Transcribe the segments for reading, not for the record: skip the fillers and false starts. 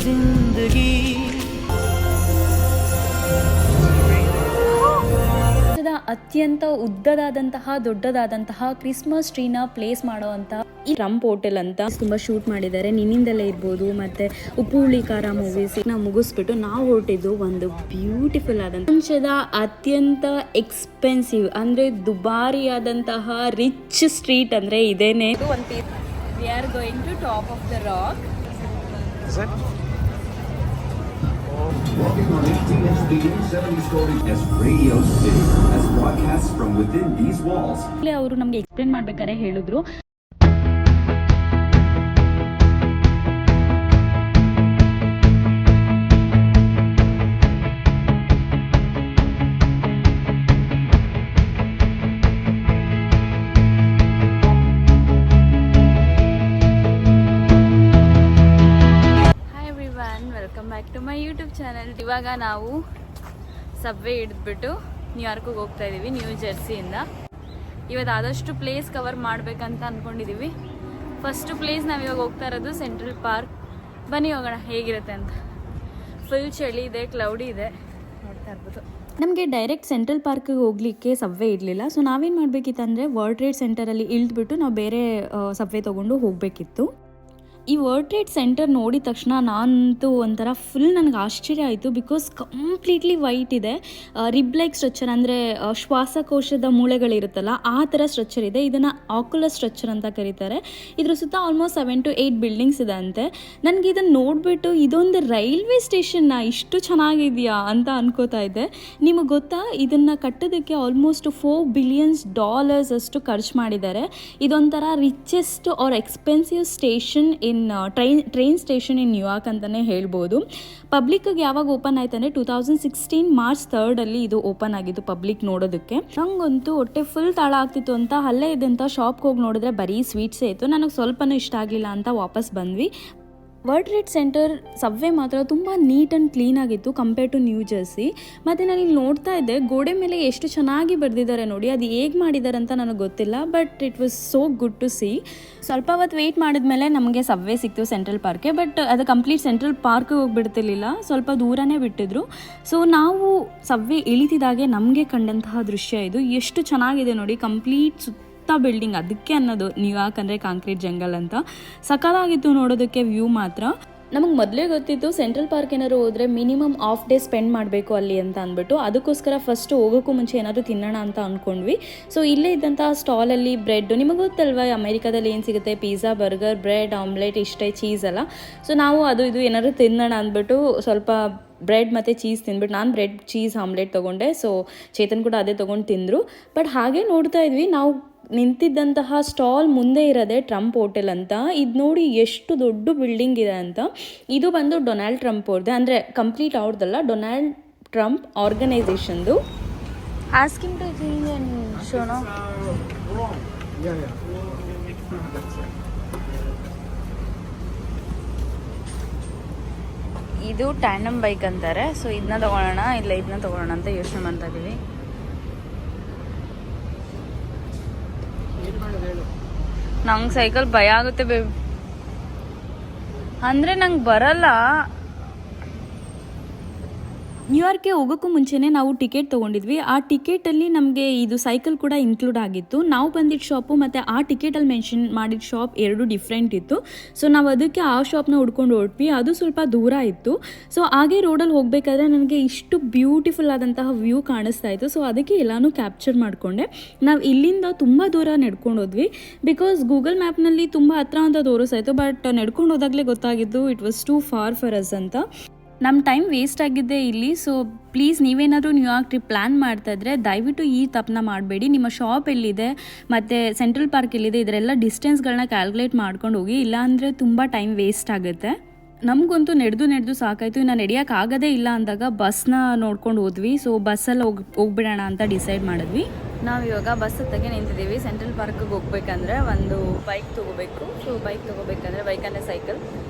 जिंदगी ಅತ್ಯಂತ ಉದ್ದದಾದಂತಹ ದೊಡ್ಡದಾದಂತಹ ಕ್ರಿಸ್ಮಸ್ ಟ್ರೀನ ಪ್ಲೇಸ್ ಮಾಡುವಂತಹ ಈ ಟ್ರಂಪ್ ಹೋಟೆಲ್ ಅಂತ ತುಂಬಾ ಶೂಟ್ ಮಾಡಿದ್ದಾರೆ. ನಿನ್ನಿಂದಲೇ ಇರ್ಬೋದು ಮತ್ತೆ ಉಪ್ಪು ಹುಳಿ ಖಾರ ಮೂವೀಸ್ ನಾವು ಮುಗಿಸ್ಬಿಟ್ಟು ನಾವು ಹೊರಟಿದ್ದು ಒಂದು ಬ್ಯೂಟಿಫುಲ್ ಆದಂತಹ ಪ್ರಪಂಚದ ಅತ್ಯಂತ ಎಕ್ಸ್ಪೆನ್ಸಿವ್ ಅಂದ್ರೆ ದುಬಾರಿಯಾದಂತಹ ರಿಚ್ ಸ್ಟ್ರೀಟ್ ಅಂದ್ರೆ ಇದೇನೆ. We are going to top of the rock. Walking on 18-inch beam 70 stories as Radio City as broadcasts from within these walls. ಅವರು ನಮಗೆ ಎಕ್ಸ್ಪ್ಲೇನ್ ಮಾಡ್ಬೇಕಾದ್ರೆ ಹೇಳಿದ್ರು welcome back to my YouTube channel. ಇವಾಗ ನಾವು subway ಹಿಡಿದ್ಬಿಟ್ಟು ನ್ಯೂಯಾರ್ಕಿಗೆ ಹೋಗ್ತಾ ಇದ್ದೀವಿ ನ್ಯೂ ಜೆರ್ಸಿಯಿಂದ. ಇವತ್ತು ಆದಷ್ಟು ಪ್ಲೇಸ್ ಕವರ್ ಮಾಡಬೇಕಂತ ಅಂದ್ಕೊಂಡಿದ್ದೀವಿ. ಫಸ್ಟ್ ಪ್ಲೇಸ್ ನಾವು ಇವಾಗ ಹೋಗ್ತಾ ಇರೋದು ಸೆಂಟ್ರಲ್ ಪಾರ್ಕ್. ಬನ್ನಿ ಹೋಗೋಣ ಹೇಗಿರುತ್ತೆ ಅಂತ. ಫುಲ್ ಚಳಿ ಇದೆ, ಕ್ಲೌಡಿ ಇದೆ, ನೋಡ್ತಾ ಇರ್ಬೋದು. ನಮಗೆ ಡೈರೆಕ್ಟ್ ಸೆಂಟ್ರಲ್ ಪಾರ್ಕಿಗೆ ಹೋಗ್ಲಿಕ್ಕೆ ಸಬ್ವೆ ಇರಲಿಲ್ಲ. ಸೊ ನಾವೇನು ಮಾಡಬೇಕಿತ್ತಂದರೆ ವರ್ಲ್ಡ್ ಟ್ರೇಡ್ ಸೆಂಟರಲ್ಲಿ ಇಳಿದ್ಬಿಟ್ಟು ನಾವು ಬೇರೆ ಸಬ್ವೆ ತೊಗೊಂಡು ಹೋಗಬೇಕಿತ್ತು. ಈ ವರ್ಲ್ಡ್ ಟ್ರೇಡ್ ಸೆಂಟರ್ ನೋಡಿದ ತಕ್ಷಣ ನಾನಂತೂ ಒಂಥರ ಫುಲ್ ನನಗೆ ಆಶ್ಚರ್ಯ ಆಯಿತು. ಬಿಕಾಸ್ ಕಂಪ್ಲೀಟ್ಲಿ ವೈಟ್ ಇದೆ. ರಿಬ್ ಲೈಕ್ ಸ್ಟ್ರಕ್ಚರ್ ಅಂದರೆ ಶ್ವಾಸಕೋಶದ ಮೂಳೆಗಳಿರುತ್ತಲ್ಲ ಆ ಥರ ಸ್ಟ್ರಕ್ಚರ್ ಇದೆ. ಇದನ್ನು ಆಕ್ಯುಲರ್ ಸ್ಟ್ರಕ್ಚರ್ ಅಂತ ಕರೀತಾರೆ. ಇದ್ರ ಸುತ್ತ ಆಲ್ಮೋಸ್ಟ್ 7 to 8 ಬಿಲ್ಡಿಂಗ್ಸ್ ಇದೆ ಅಂತೆ. ನನಗೆ ಇದನ್ನು ನೋಡಿಬಿಟ್ಟು ಇದೊಂದು ರೈಲ್ವೆ ಸ್ಟೇಷನ್ನ ಇಷ್ಟು ಚೆನ್ನಾಗಿದೆಯಾ ಅಂತ ಅನ್ಕೋತಾ ಇದ್ದೆ. ನಿಮಗೆ ಗೊತ್ತಾ, ಇದನ್ನು ಕಟ್ಟೋದಕ್ಕೆ ಆಲ್ಮೋಸ್ಟ್ $4 billion ಅಷ್ಟು ಖರ್ಚು ಮಾಡಿದ್ದಾರೆ. ಇದೊಂಥರ richest or expensive station in train station in New York ಅಂತಲೇ ಹೇಳ್ಬೋದು. ಪಬ್ಲಿಕ್ಗೆ ಯಾವಾಗ ಓಪನ್ ಆಯ್ತು ಅಂದರೆ 2016 March 3 ಇದು ಓಪನ್ ಆಗಿತ್ತು ಪಬ್ಲಿಕ್ ನೋಡೋದಕ್ಕೆ. ನಂಗಂತೂ ಹೊಟ್ಟೆ ಫುಲ್ ತಾಳ ಆಗ್ತಿತ್ತು ಅಂತ ಅಲ್ಲೇ ಇದ್ದಂಥ ಶಾಪ್ಗೆ ಹೋಗಿ ನೋಡಿದ್ರೆ ಬರೀ ಸ್ವೀಟ್ಸೇ ಇತ್ತು. ನನಗೆ ಸ್ವಲ್ಪನೂ ಇಷ್ಟ ಆಗಲಿಲ್ಲ ಅಂತ ವಾಪಸ್ ಬಂದ್ವಿ. ವರ್ಲ್ಡ್ ಟ್ರೇಡ್ ಸೆಂಟರ್ ಸಬ್ವೆ ಮಾತ್ರ ತುಂಬ ನೀಟ್ ಆ್ಯಂಡ್ ಕ್ಲೀನ್ ಆಗಿತ್ತು ಕಂಪೇರ್ ಟು ನ್ಯೂ ಜೆರ್ಸಿ. ಮತ್ತು ನಾನು ಇಲ್ಲಿ ನೋಡ್ತಾ ಇದ್ದೆ ಗೋಡೆ ಮೇಲೆ ಎಷ್ಟು ಚೆನ್ನಾಗಿ ಬರೆದಿದ್ದಾರೆ ನೋಡಿ. ಅದು ಹೇಗೆ ಮಾಡಿದ್ದಾರೆ ಅಂತ ನನಗೆ ಗೊತ್ತಿಲ್ಲ, but it was so good to see. ಸ್ವಲ್ಪ ಹೊತ್ತು ವೆಯ್ಟ್ ಮಾಡಿದ್ಮೇಲೆ ನಮಗೆ ಸಬ್ವೆ ಸಿಕ್ತು ಸೆಂಟ್ರಲ್ ಪಾರ್ಕ್ಗೆ. ಬಟ್ ಅದು ಕಂಪ್ಲೀಟ್ ಸೆಂಟ್ರಲ್ ಪಾರ್ಕ್ಗೆ ಹೋಗಿಬಿಡ್ತಿರ್ಲಿಲ್ಲ, ಸ್ವಲ್ಪ ದೂರನೇ ಬಿಟ್ಟಿದ್ರು. ಸೊ ನಾವು ಸಬ್ವೆ ಇಳಿತಿದ್ದಾಗೆ ನಮಗೆ ಕಂಡಂತಹ ದೃಶ್ಯ ಇದು. ಎಷ್ಟು ಚೆನ್ನಾಗಿದೆ ನೋಡಿ, ಕಂಪ್ಲೀಟ್ ಬಿಲ್ಡಿಂಗ್. ಅದಕ್ಕೆ ಅನ್ನೋದು ನ್ಯೂಯಾರ್ಕ್ ಅಂದರೆ ಕಾಂಕ್ರೀಟ್ ಜಂಗಲ್ ಅಂತ. ಸಕಲಾಗಿತ್ತು ನೋಡೋದಕ್ಕೆ ವ್ಯೂ ಮಾತ್ರ. ನಮಗೆ ಮೊದಲೇ ಗೊತ್ತಿತ್ತು ಸೆಂಟ್ರಲ್ ಪಾರ್ಕ್ ಏನಾದ್ರು ಹೋದರೆ ಮಿನಿಮಮ್ ಹಾಫ್ ಡೇ ಸ್ಪೆಂಡ್ ಮಾಡಬೇಕು ಅಲ್ಲಿ ಅಂತ ಅಂದ್ಬಿಟ್ಟು. ಅದಕ್ಕೋಸ್ಕರ ಫಸ್ಟ್ ಹೋಗೋಕ್ಕೂ ಮುಂಚೆ ಏನಾದರೂ ತಿನ್ನೋಣ ಅಂತ ಅಂದ್ಕೊಂಡ್ವಿ. ಸೊ ಇಲ್ಲೇ ಇದ್ದಂಥ ಸ್ಟಾಲಲ್ಲಿ ಬ್ರೆಡ್, ನಿಮಗೆ ಗೊತ್ತಲ್ವ ಅಮೆರಿಕಾದಲ್ಲಿ ಏನು ಸಿಗುತ್ತೆ, ಪಿಜ್ಜಾ, ಬರ್ಗರ್, ಬ್ರೆಡ್, ಆಮ್ಲೆಟ್, ಇಷ್ಟೇ ಚೀಸ್ ಅಲ್ಲ. ಸೊ ನಾವು ಅದು ಇದು ಏನಾದರೂ ತಿನ್ನೋಣ ಅಂದ್ಬಿಟ್ಟು ಸ್ವಲ್ಪ ಬ್ರೆಡ್ ಮತ್ತು ಚೀಸ್ ತಿಂದ್ಬಿಟ್ಟು ನಾನು ಬ್ರೆಡ್ ಚೀಸ್ ಆಮ್ಲೆಟ್ ತೊಗೊಂಡೆ. ಸೊ ಚೇತನ್ ಕೂಡ ಅದೇ ತೊಗೊಂಡು ತಿಂದರು. ಬಟ್ ಹಾಗೆ ನೋಡ್ತಾ ಇದ್ವಿ, ನಾವು ನಿಂತಿದ್ದಂತಹ ಸ್ಟಾಲ್ ಮುಂದೆ ಇರೋದೆ ಟ್ರಂಪ್ ಹೋಟೆಲ್ ಅಂತ. ಇದು ನೋಡಿ ಎಷ್ಟು ದೊಡ್ಡ ಬಿಲ್ಡಿಂಗ್ ಇದೆ ಅಂತ. ಇದು ಬಂದು ಡೊನಾಲ್ಡ್ ಟ್ರಂಪ್ ಅವ್ರದ್ದೆ, ಅಂದರೆ ಕಂಪ್ಲೀಟ್ ಅವ್ರದ್ದಲ್ಲ, ಡೊನಾಲ್ಡ್ ಟ್ರಂಪ್ ಆರ್ಗನೈಸೇಷನ್ದು. ಆಸ್ಕಿಂಗ್ ಟು ಶೋನೋ ಇದು ಟ್ಯಾಂಡಮ್ ಬೈಕ್ ಅಂತಾರೆ. ಸೊ ಇದನ್ನ ತೊಗೊಳ್ಳೋಣ ಇಲ್ಲ ಇದನ್ನ ತೊಗೊಳ್ಳೋಣ ಅಂತ ಯೋಚನೆ ಮಾಡ್ತಾ ಇದ್ದೀವಿ. ನಂಗೆ ಸೈಕಲ್ ಭಯ ಆಗುತ್ತೆ ಬೇಬಿ, ಅಂದರೆ ನಂಗೆ ಬರಲ್ಲ. ನ್ಯೂಯಾರ್ಕ್ಗೆ ಹೋಗೋಕ್ಕೂ ಮುಂಚೆನೇ ನಾವು ಟಿಕೆಟ್ ತೊಗೊಂಡಿದ್ವಿ. ಆ ಟಿಕೆಟಲ್ಲಿ ನಮಗೆ ಇದು ಸೈಕಲ್ ಕೂಡ ಇನ್ಕ್ಲೂಡ್ ಆಗಿತ್ತು. ನಾವು ಬಂದಿದ್ದ ಶಾಪು ಮತ್ತು ಆ ಟಿಕೆಟಲ್ಲಿ ಮೆನ್ಷನ್ ಮಾಡಿದ ಶಾಪ್ ಎರಡು ಡಿಫ್ರೆಂಟ್ ಇತ್ತು. ಸೊ ನಾವು ಅದಕ್ಕೆ ಆ ಶಾಪ್ನ ಹುಡ್ಕೊಂಡು ಹೊರಟ್ವಿ. ಅದು ಸ್ವಲ್ಪ ದೂರ ಇತ್ತು. ಸೊ ಹಾಗೆ ರೋಡಲ್ಲಿ ಹೋಗಬೇಕಾದ್ರೆ ನನಗೆ ಇಷ್ಟು ಬ್ಯೂಟಿಫುಲ್ ಆದಂತಹ ವ್ಯೂ ಕಾಣಿಸ್ತಾ ಇತ್ತು. ಸೊ ಅದಕ್ಕೆ ಎಲ್ಲನೂ ಕ್ಯಾಪ್ಚರ್ ಮಾಡಿಕೊಂಡೆ. ನಾವು ಇಲ್ಲಿಂದ ತುಂಬ ದೂರ ನಡ್ಕೊಂಡು ಹೋದ್ವಿ. ಬಿಕಾಸ್ ಗೂಗಲ್ ಮ್ಯಾಪ್ನಲ್ಲಿ ತುಂಬ ಹತ್ರ ಅಂತ ತೋರಿಸ್ತಾಯಿತ್ತು, ಬಟ್ ನಡ್ಕೊಂಡು ಹೋದಾಗಲೇ ಗೊತ್ತಾಗಿದ್ದು it was two for for us ಅಂತ. ನಮ್ಮ ಟೈಮ್ ವೇಸ್ಟ್ ಆಗಿದ್ದೆ ಇಲ್ಲಿ. ಸೊ ಪ್ಲೀಸ್ ನೀವೇನಾದರೂ ನ್ಯೂಯಾರ್ಕ್ ಟ್ರಿಪ್ ಪ್ಲ್ಯಾನ್ ಮಾಡ್ತಾಯಿದ್ರೆ ದಯವಿಟ್ಟು ಈ ತಪ್ಪನ್ನ ಮಾಡಬೇಡಿ. ನಿಮ್ಮ ಶಾಪ್ ಎಲ್ಲಿದೆ ಮತ್ತು ಸೆಂಟ್ರಲ್ ಪಾರ್ಕ್ ಎಲ್ಲಿದೆ ಇದರೆಲ್ಲ ಡಿಸ್ಟೆನ್ಸ್ಗಳನ್ನ ಕ್ಯಾಲ್ಕುಲೇಟ್ ಮಾಡ್ಕೊಂಡು ಹೋಗಿ, ಇಲ್ಲಾಂದರೆ ತುಂಬ ಟೈಮ್ ವೇಸ್ಟ್ ಆಗುತ್ತೆ. ನಮಗಂತೂ ನಡೆದು ಸಾಕಾಯಿತು. ಇನ್ನು ನಡೆಯೋಕ್ಕಾಗೋದೇ ಇಲ್ಲ ಅಂದಾಗ ಬಸ್ನ ನೋಡ್ಕೊಂಡು ಹೋದ್ವಿ. ಸೊ ಬಸ್ಸಲ್ಲಿ ಹೋಗ್ಬಿಡೋಣ ಅಂತ ಡಿಸೈಡ್ ಮಾಡಿದ್ವಿ. ನಾವು ಇವಾಗ ಬಸ್ ಹತ್ತಿಗೆ ನಿಂತಿದ್ದೀವಿ. ಸೆಂಟ್ರಲ್ ಪಾರ್ಕಿಗೆ ಹೋಗ್ಬೇಕಂದ್ರೆ ಒಂದು ಬೈಕ್ ತೊಗೋಬೇಕು. ಸೊ ಬೈಕ್ ತೊಗೋಬೇಕಂದ್ರೆ ಬೈಕ್ ಅಂದರೆ ಸೈಕಲ್.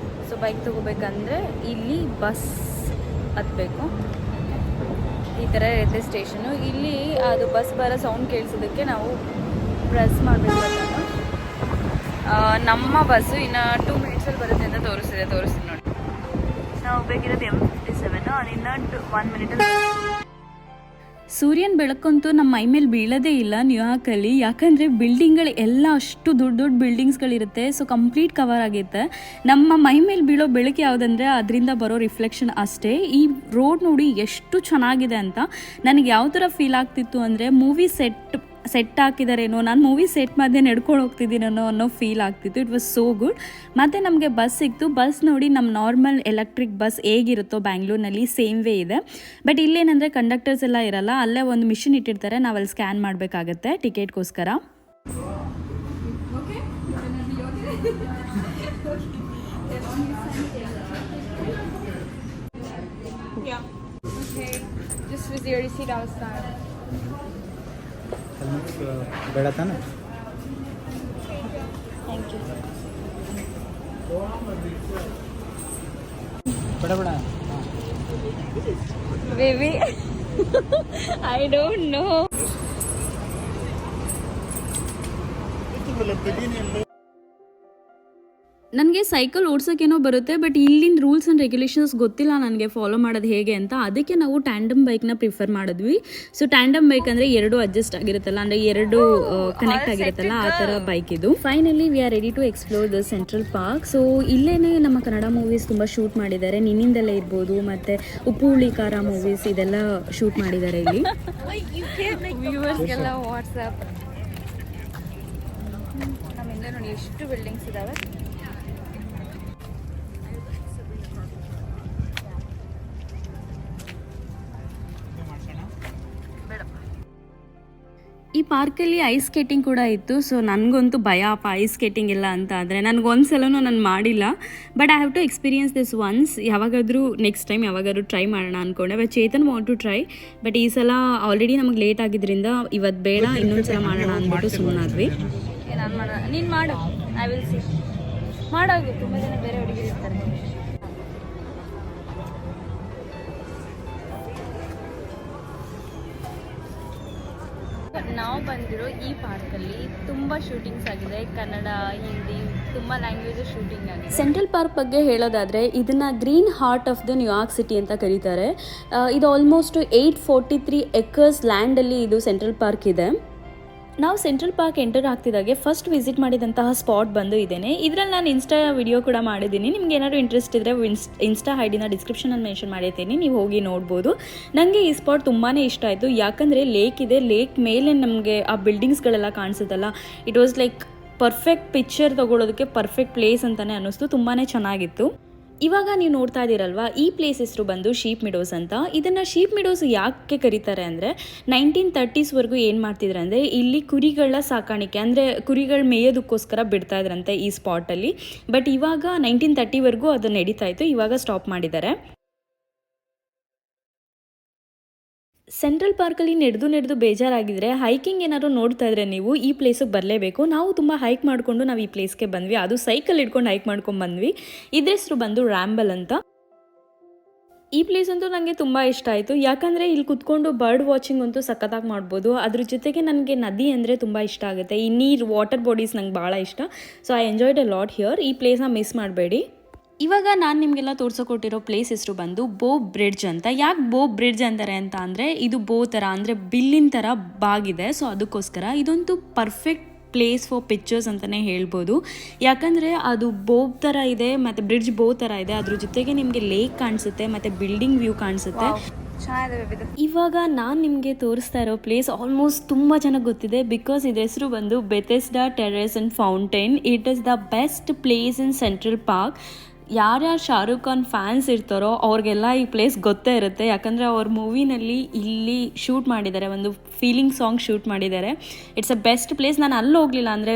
ಸೊ ಬೈಕ್ ತೊಗೋಬೇಕಂದ್ರೆ ಇಲ್ಲಿ ಬಸ್ ಹತ್ತಬೇಕು. ಈ ಥರ ಇರುತ್ತೆ ಸ್ಟೇಷನು. ಇಲ್ಲಿ ಅದು ಬಸ್ ಬರೋ ಸೌಂಡ್ ಕೇಳಿಸೋದಕ್ಕೆ ನಾವು ಪ್ರೆಸ್ ಮಾಡಬೇಕು. ನಮ್ಮ ಬಸ್ಸು ಇನ್ನು 2 minutesಲ್ಲಿ ಬರುತ್ತೆ ಅಂತ ತೋರಿಸ್ತೀನಿ ನೋಡಿ. ನಾವು ಬೇಕಿರೋದು M57, ಅಲ್ಲಿಂದ 1 ಮಿನಿಟಲ್ಲಿ. ಸೂರ್ಯನ ಬೆಳಕಂತೂ ನಮ್ಮ ಮೈ ಮೇಲೆ ಬೀಳೋದೇ ಇಲ್ಲ ನ್ಯೂಯಾರ್ಕಲ್ಲಿ, ಯಾಕಂದರೆ ಬಿಲ್ಡಿಂಗ್ಗಳು ಎಲ್ಲ ಅಷ್ಟು ದೊಡ್ಡ ದೊಡ್ಡ ಬಿಲ್ಡಿಂಗ್ಸ್ಗಳಿರುತ್ತೆ. ಸೊ ಕಂಪ್ಲೀಟ್ ಕವರ್ ಆಗುತ್ತೆ. ನಮ್ಮ ಮೈ ಮೇಲೆ ಬೀಳೋ ಬೆಳಕು ಯಾವುದಂದರೆ ಅದರಿಂದ ಬರೋ ರಿಫ್ಲೆಕ್ಷನ್ ಅಷ್ಟೇ. ಈ ರೋಡ್ ನೋಡಿ ಎಷ್ಟು ಚೆನ್ನಾಗಿದೆ ಅಂತ ನನಗೆ ಯಾವ ಥರ ಫೀಲ್ ಆಗ್ತಿತ್ತು ಅಂದರೆ ಮೂವಿ ಸೆಟ್ ಹಾಕಿದಾರೇನೋ, ನಾನು ಮೂವಿ ಸೆಟ್ ಮಧ್ಯೆ ನಡ್ಕೊಂಡು ಹೋಗ್ತಿದ್ದೀನೋ ಅನ್ನೋ ಫೀಲ್ ಆಗ್ತಿತ್ತು. It was so good. ಮತ್ತು ನಮಗೆ ಬಸ್ ಸಿಕ್ತು. ಬಸ್ ನೋಡಿ ನಮ್ಮ ನಾರ್ಮಲ್ ಎಲೆಕ್ಟ್ರಿಕ್ ಬಸ್ ಹೇಗಿರುತ್ತೋ ಬ್ಯಾಂಗ್ಳೂರ್ನಲ್ಲಿ ಸೇಮ್ ವೇ ಇದೆ. ಬಟ್ ಇಲ್ಲೇನಂದರೆ ಕಂಡಕ್ಟರ್ಸ್ ಎಲ್ಲ ಇರಲ್ಲ, ಅಲ್ಲೇ ಒಂದು ಮಿಷಿನ್ ಇಟ್ಟಿರ್ತಾರೆ, ನಾವಲ್ಲಿ ಸ್ಕ್ಯಾನ್ ಮಾಡಬೇಕಾಗತ್ತೆ ಟಿಕೆಟ್ಗೋಸ್ಕರ. ಬೇಡ ತಾನೆ? Thank you. ಬೇಡ ಬೇಡ. Baby I don't know. ನನಗೆ ಸೈಕಲ್ ಓಡ್ಸೋಕ್ಕೇನೋ ಬರುತ್ತೆ, ಬಟ್ ಇಲ್ಲಿನ ರೂಲ್ಸ್ ಆ್ಯಂಡ್ ರೆಗ್ಯುಲೇಷನ್ಸ್ ಗೊತ್ತಿಲ್ಲ ನನಗೆ ಫಾಲೋ ಮಾಡೋದು ಹೇಗೆ ಅಂತ. ಅದಕ್ಕೆ ನಾವು ಟ್ಯಾಂಡಮ್ ಬೈಕ್ನ ಪ್ರಿಫರ್ ಮಾಡಿದ್ವಿ. ಸೊ ಟ್ಯಾಂಡಮ್ ಬೈಕ್ ಅಂದರೆ 2 ಅಡ್ಜಸ್ಟ್ ಆಗಿರುತ್ತಲ್ಲ, ಅಂದರೆ 2 ಕನೆಕ್ಟ್ ಆಗಿರುತ್ತಲ್ಲ, ಆ ಥರ ಬೈಕ್ ಇದು. Finally we are ready to explore the Central Park. So ಇಲ್ಲೇ ನಮ್ಮ ಕನ್ನಡ ಮೂವೀಸ್ ತುಂಬ ಶೂಟ್ ಮಾಡಿದ್ದಾರೆ. ನಿನ್ನಿಂದಲೇ ಇರ್ಬೋದು, ಮತ್ತು ಉಪ್ಪು ಹುಳಿ ಖಾರ ಮೂವೀಸ್ ಇದೆಲ್ಲ ಶೂಟ್ ಮಾಡಿದ್ದಾರೆ ಇಲ್ಲಿ. ವ್ಯೂವರ್ಸ್ಗೆಲ್ಲ ವಾಟ್ಸಪ್ ನಮ್ಮಿಂದ ನೋಡಿ ಎಷ್ಟು ಬಿಲ್ಡಿಂಗ್ಸ್ ಇದ್ದಾವೆ. ಈ ಪಾರ್ಕಲ್ಲಿ ಐಸ್ ಸ್ಕೇಟಿಂಗ್ ಕೂಡ ಇತ್ತು. ಸೊ ನನಗಂತೂ ಭಯ ಐಸ್ ಸ್ಕೇಟಿಂಗ್ ಎಲ್ಲ ಅಂತ ಅಂದರೆ. ನನಗೊಂದ್ಸಲನೂ ನಾನು ಮಾಡಿಲ್ಲ, but I have to experience this once. ಯಾವಾಗಾದರೂ ನೆಕ್ಸ್ಟ್ ಟೈಮ್ ಯಾವಾಗಾದ್ರೂ ಟ್ರೈ ಮಾಡೋಣ ಅಂದ್ಕೊಂಡೆ. But Chetan want to try, but ಈ ಸಲ ಆಲ್ರೆಡಿ ನಮಗೆ ಲೇಟ್ ಆಗಿದ್ದರಿಂದ ಇವತ್ತು ಬೇಡ, ಇನ್ನೊಂದು ಸಲ ಮಾಡೋಣ ಅಂದ್ಬಿಟ್ಟು ಸುಮ್ಮನಾದ್ವಿ. ನಾನು ಮಾಡೋಣ, ನೀನು ಮಾಡು, ಐ ವಿಲ್ ಸಿ. ಮಾಡೋದು ತುಂಬ ಜನ ಬೇರೆ ಹುಡುಗಿರು ಇರ್ತಾರೆ. ನಾವು ಬಂದಿರೋ ಈ ಪಾರ್ಕಲ್ಲಿ ತುಂಬ ಶೂಟಿಂಗ್ಸ್ ಆಗಿದೆ. ಕನ್ನಡ, ಹಿಂದಿ, ತುಂಬ ಲ್ಯಾಂಗ್ವೇಜ್ ಶೂಟಿಂಗ್ ಆಗಿದೆ. ಸೆಂಟ್ರಲ್ ಪಾರ್ಕ್ ಬಗ್ಗೆ ಹೇಳೋದಾದರೆ ಇದನ್ನು green heart of the New York city ಅಂತ ಕರೀತಾರೆ. ಇದು ಆಲ್ಮೋಸ್ಟ್ 843 ಎಕರ್ಸ್ ಲ್ಯಾಂಡಲ್ಲಿ ಇದು ಸೆಂಟ್ರಲ್ ಪಾರ್ಕ್ ಇದೆ. ನಾವು ಸೆಂಟ್ರಲ್ ಪಾರ್ಕ್ ಎಂಟರ್ ಆಗ್ತಿದ್ದಾಗೆ ಫಸ್ಟ್ ವಿಸಿಟ್ ಮಾಡಿದಂತಹ ಸ್ಪಾಟ್ ಬಂದು ಇದೇನೆ. ಇದರಲ್ಲಿ ನಾನು ಇನ್ಸ್ಟಾ ವಿಡಿಯೋ ಕೂಡ ಮಾಡಿದ್ದೀನಿ. ನಿಮ್ಗೆ ಏನಾದರೂ ಇಂಟ್ರೆಸ್ಟ್ ಇದ್ದರೆ ಇನ್ಸ್ಟಾ ಐಡಿನ ಡಿಸ್ಕ್ರಿಪ್ಷನಲ್ಲಿ ಮೆನ್ಷನ್ ಮಾಡಿರ್ತೀನಿ, ನೀವು ಹೋಗಿ ನೋಡ್ಬೋದು. ನನಗೆ ಈ ಸ್ಪಾಟ್ ತುಂಬಾ ಇಷ್ಟ ಆಯಿತು, ಯಾಕಂದರೆ ಲೇಕ್ ಇದೆ. ಲೇಕ್ ಮೇಲೆ ನಮಗೆ ಆ ಬಿಲ್ಡಿಂಗ್ಸ್ಗಳೆಲ್ಲ ಕಾಣಿಸುತ್ತಲ್ಲ, it was like perfect picture ತೊಗೊಳೋದಕ್ಕೆ ಪರ್ಫೆಕ್ಟ್ ಪ್ಲೇಸ್ ಅಂತಲೇ ಅನ್ನಿಸ್ತು. ತುಂಬಾ ಚೆನ್ನಾಗಿತ್ತು. ಇವಾಗ ನೀವು ನೋಡ್ತಾ ಇದ್ದೀರಲ್ವಾ, ಈ ಪ್ಲೇಸ್ ಹೆಸರು ಬಂದು ಶೀಪ್ ಮಿಡೋಸ್ ಅಂತ. ಇದನ್ನು ಶೀಪ್ ಮಿಡೋಸ್ ಯಾಕೆ ಕರೀತಾರೆ ಅಂದರೆ 1930s ಏನು ಮಾಡ್ತಿದ್ರು ಅಂದರೆ ಇಲ್ಲಿ ಕುರಿಗಳ ಸಾಕಾಣಿಕೆ, ಅಂದರೆ ಕುರಿಗಳು ಮೇಯೋದಕ್ಕೋಸ್ಕರ ಬಿಡ್ತಾ ಇದ್ರಂತೆ ಈ ಸ್ಪಾಟಲ್ಲಿ. ಬಟ್ ಇವಾಗ 1930 ಅದು ನಡೀತಾ ಇತ್ತು, ಇವಾಗ ಸ್ಟಾಪ್ ಮಾಡಿದ್ದಾರೆ. ಸೆಂಟ್ರಲ್ ಪಾರ್ಕಲ್ಲಿ ನಡೆದು ಬೇಜಾರಾಗಿದ್ದರೆ ಹೈಕಿಂಗ್ ಏನಾದ್ರು ನೋಡ್ತಾ ಇದ್ರೆ ನೀವು ಈ ಪ್ಲೇಸಿಗೆ ಬರಲೇಬೇಕು. ನಾವು ತುಂಬ ಹೈಕ್ ಮಾಡಿಕೊಂಡು ನಾವು ಈ ಪ್ಲೇಸ್ಗೆ ಬಂದ್ವಿ. ಅದು ಸೈಕಲ್ ಹಿಡ್ಕೊಂಡು ಹೈಕ್ ಮಾಡ್ಕೊಂಡು ಬಂದ್ವಿ. ಇದ್ರ ಹೆಸರು ಬಂದು ರ್ಯಾಂಬಲ್ ಅಂತ. ಈ ಪ್ಲೇಸ್ ಅಂತೂ ನನಗೆ ತುಂಬ ಇಷ್ಟ ಆಯಿತು, ಯಾಕಂದರೆ ಇಲ್ಲಿ ಕುತ್ಕೊಂಡು ಬರ್ಡ್ ವಾಚಿಂಗ್ ಅಂತೂ ಸಖತ್ತಾಗಿ ಮಾಡ್ಬೋದು. ಅದ್ರ ಜೊತೆಗೆ ನನಗೆ ನದಿ ಅಂದರೆ ತುಂಬ ಇಷ್ಟ ಆಗುತ್ತೆ. ಈ ನೀರು, ವಾಟರ್ ಬಾಡೀಸ್ ನಂಗೆ ಭಾಳ ಇಷ್ಟ. So I enjoyed a lot here. ಈ ಪ್ಲೇಸ್ನ ಮಿಸ್ ಮಾಡಬೇಡಿ. ಇವಾಗ ನಾನು ನಿಮಗೆಲ್ಲ ತೋರಿಸೋಕೊಟ್ಟಿರೋ ಪ್ಲೇಸ್ ಹೆಸರು ಬಂದು ಬೋ ಬ್ರಿಡ್ಜ್ ಅಂತ. ಯಾಕೆ ಬೋ ಬ್ರಿಡ್ಜ್ ಅಂತಾರೆ ಅಂತ ಅಂದರೆ ಇದು ಬೋ ಥರ, ಅಂದರೆ ಬಿಲ್ಲಿನ ಥರ ಬಾಗಿದೆ. ಸೊ ಅದಕ್ಕೋಸ್ಕರ ಇದಂತೂ ಪರ್ಫೆಕ್ಟ್ ಪ್ಲೇಸ್ ಫಾರ್ ಪಿಕ್ಚರ್ಸ್ ಅಂತಲೇ ಹೇಳ್ಬೋದು. ಯಾಕಂದರೆ ಅದು ಬೋ ಥರ ಇದೆ ಮತ್ತು ಬ್ರಿಡ್ಜ್ ಬೋ ಥರ ಇದೆ. ಅದ್ರ ಜೊತೆಗೆ ನಿಮಗೆ ಲೇಕ್ ಕಾಣಿಸುತ್ತೆ ಮತ್ತು ಬಿಲ್ಡಿಂಗ್ ವ್ಯೂ ಕಾಣಿಸುತ್ತೆ. ಇವಾಗ ನಾನು ನಿಮಗೆ ತೋರಿಸ್ತಾ ಇರೋ ಪ್ಲೇಸ್ ಆಲ್ಮೋಸ್ಟ್ ತುಂಬ ಜನಕ್ಕೆ ಗೊತ್ತಿದೆ, ಬಿಕಾಸ್ ಇದ್ರ ಹೆಸರು ಬಂದು Bethesda Terrace and fountain. It is the best place in Central Park. ಯಾರ್ಯಾರು ಶಾರುಖ್ ಖಾನ್ ಫ್ಯಾನ್ಸ್ ಇರ್ತಾರೋ ಅವ್ರಿಗೆಲ್ಲ ಈ ಪ್ಲೇಸ್ ಗೊತ್ತೇ ಇರುತ್ತೆ, ಯಾಕಂದರೆ ಅವ್ರ ಮೂವಿನಲ್ಲಿ ಇಲ್ಲಿ ಶೂಟ್ ಮಾಡಿದ್ದಾರೆ, ಒಂದು ಫೀಲಿಂಗ್ ಸಾಂಗ್ ಶೂಟ್ ಮಾಡಿದ್ದಾರೆ. It's a best place. ನಾನು ಅಲ್ಲಿ ಹೋಗಲಿಲ್ಲ, ಅಂದರೆ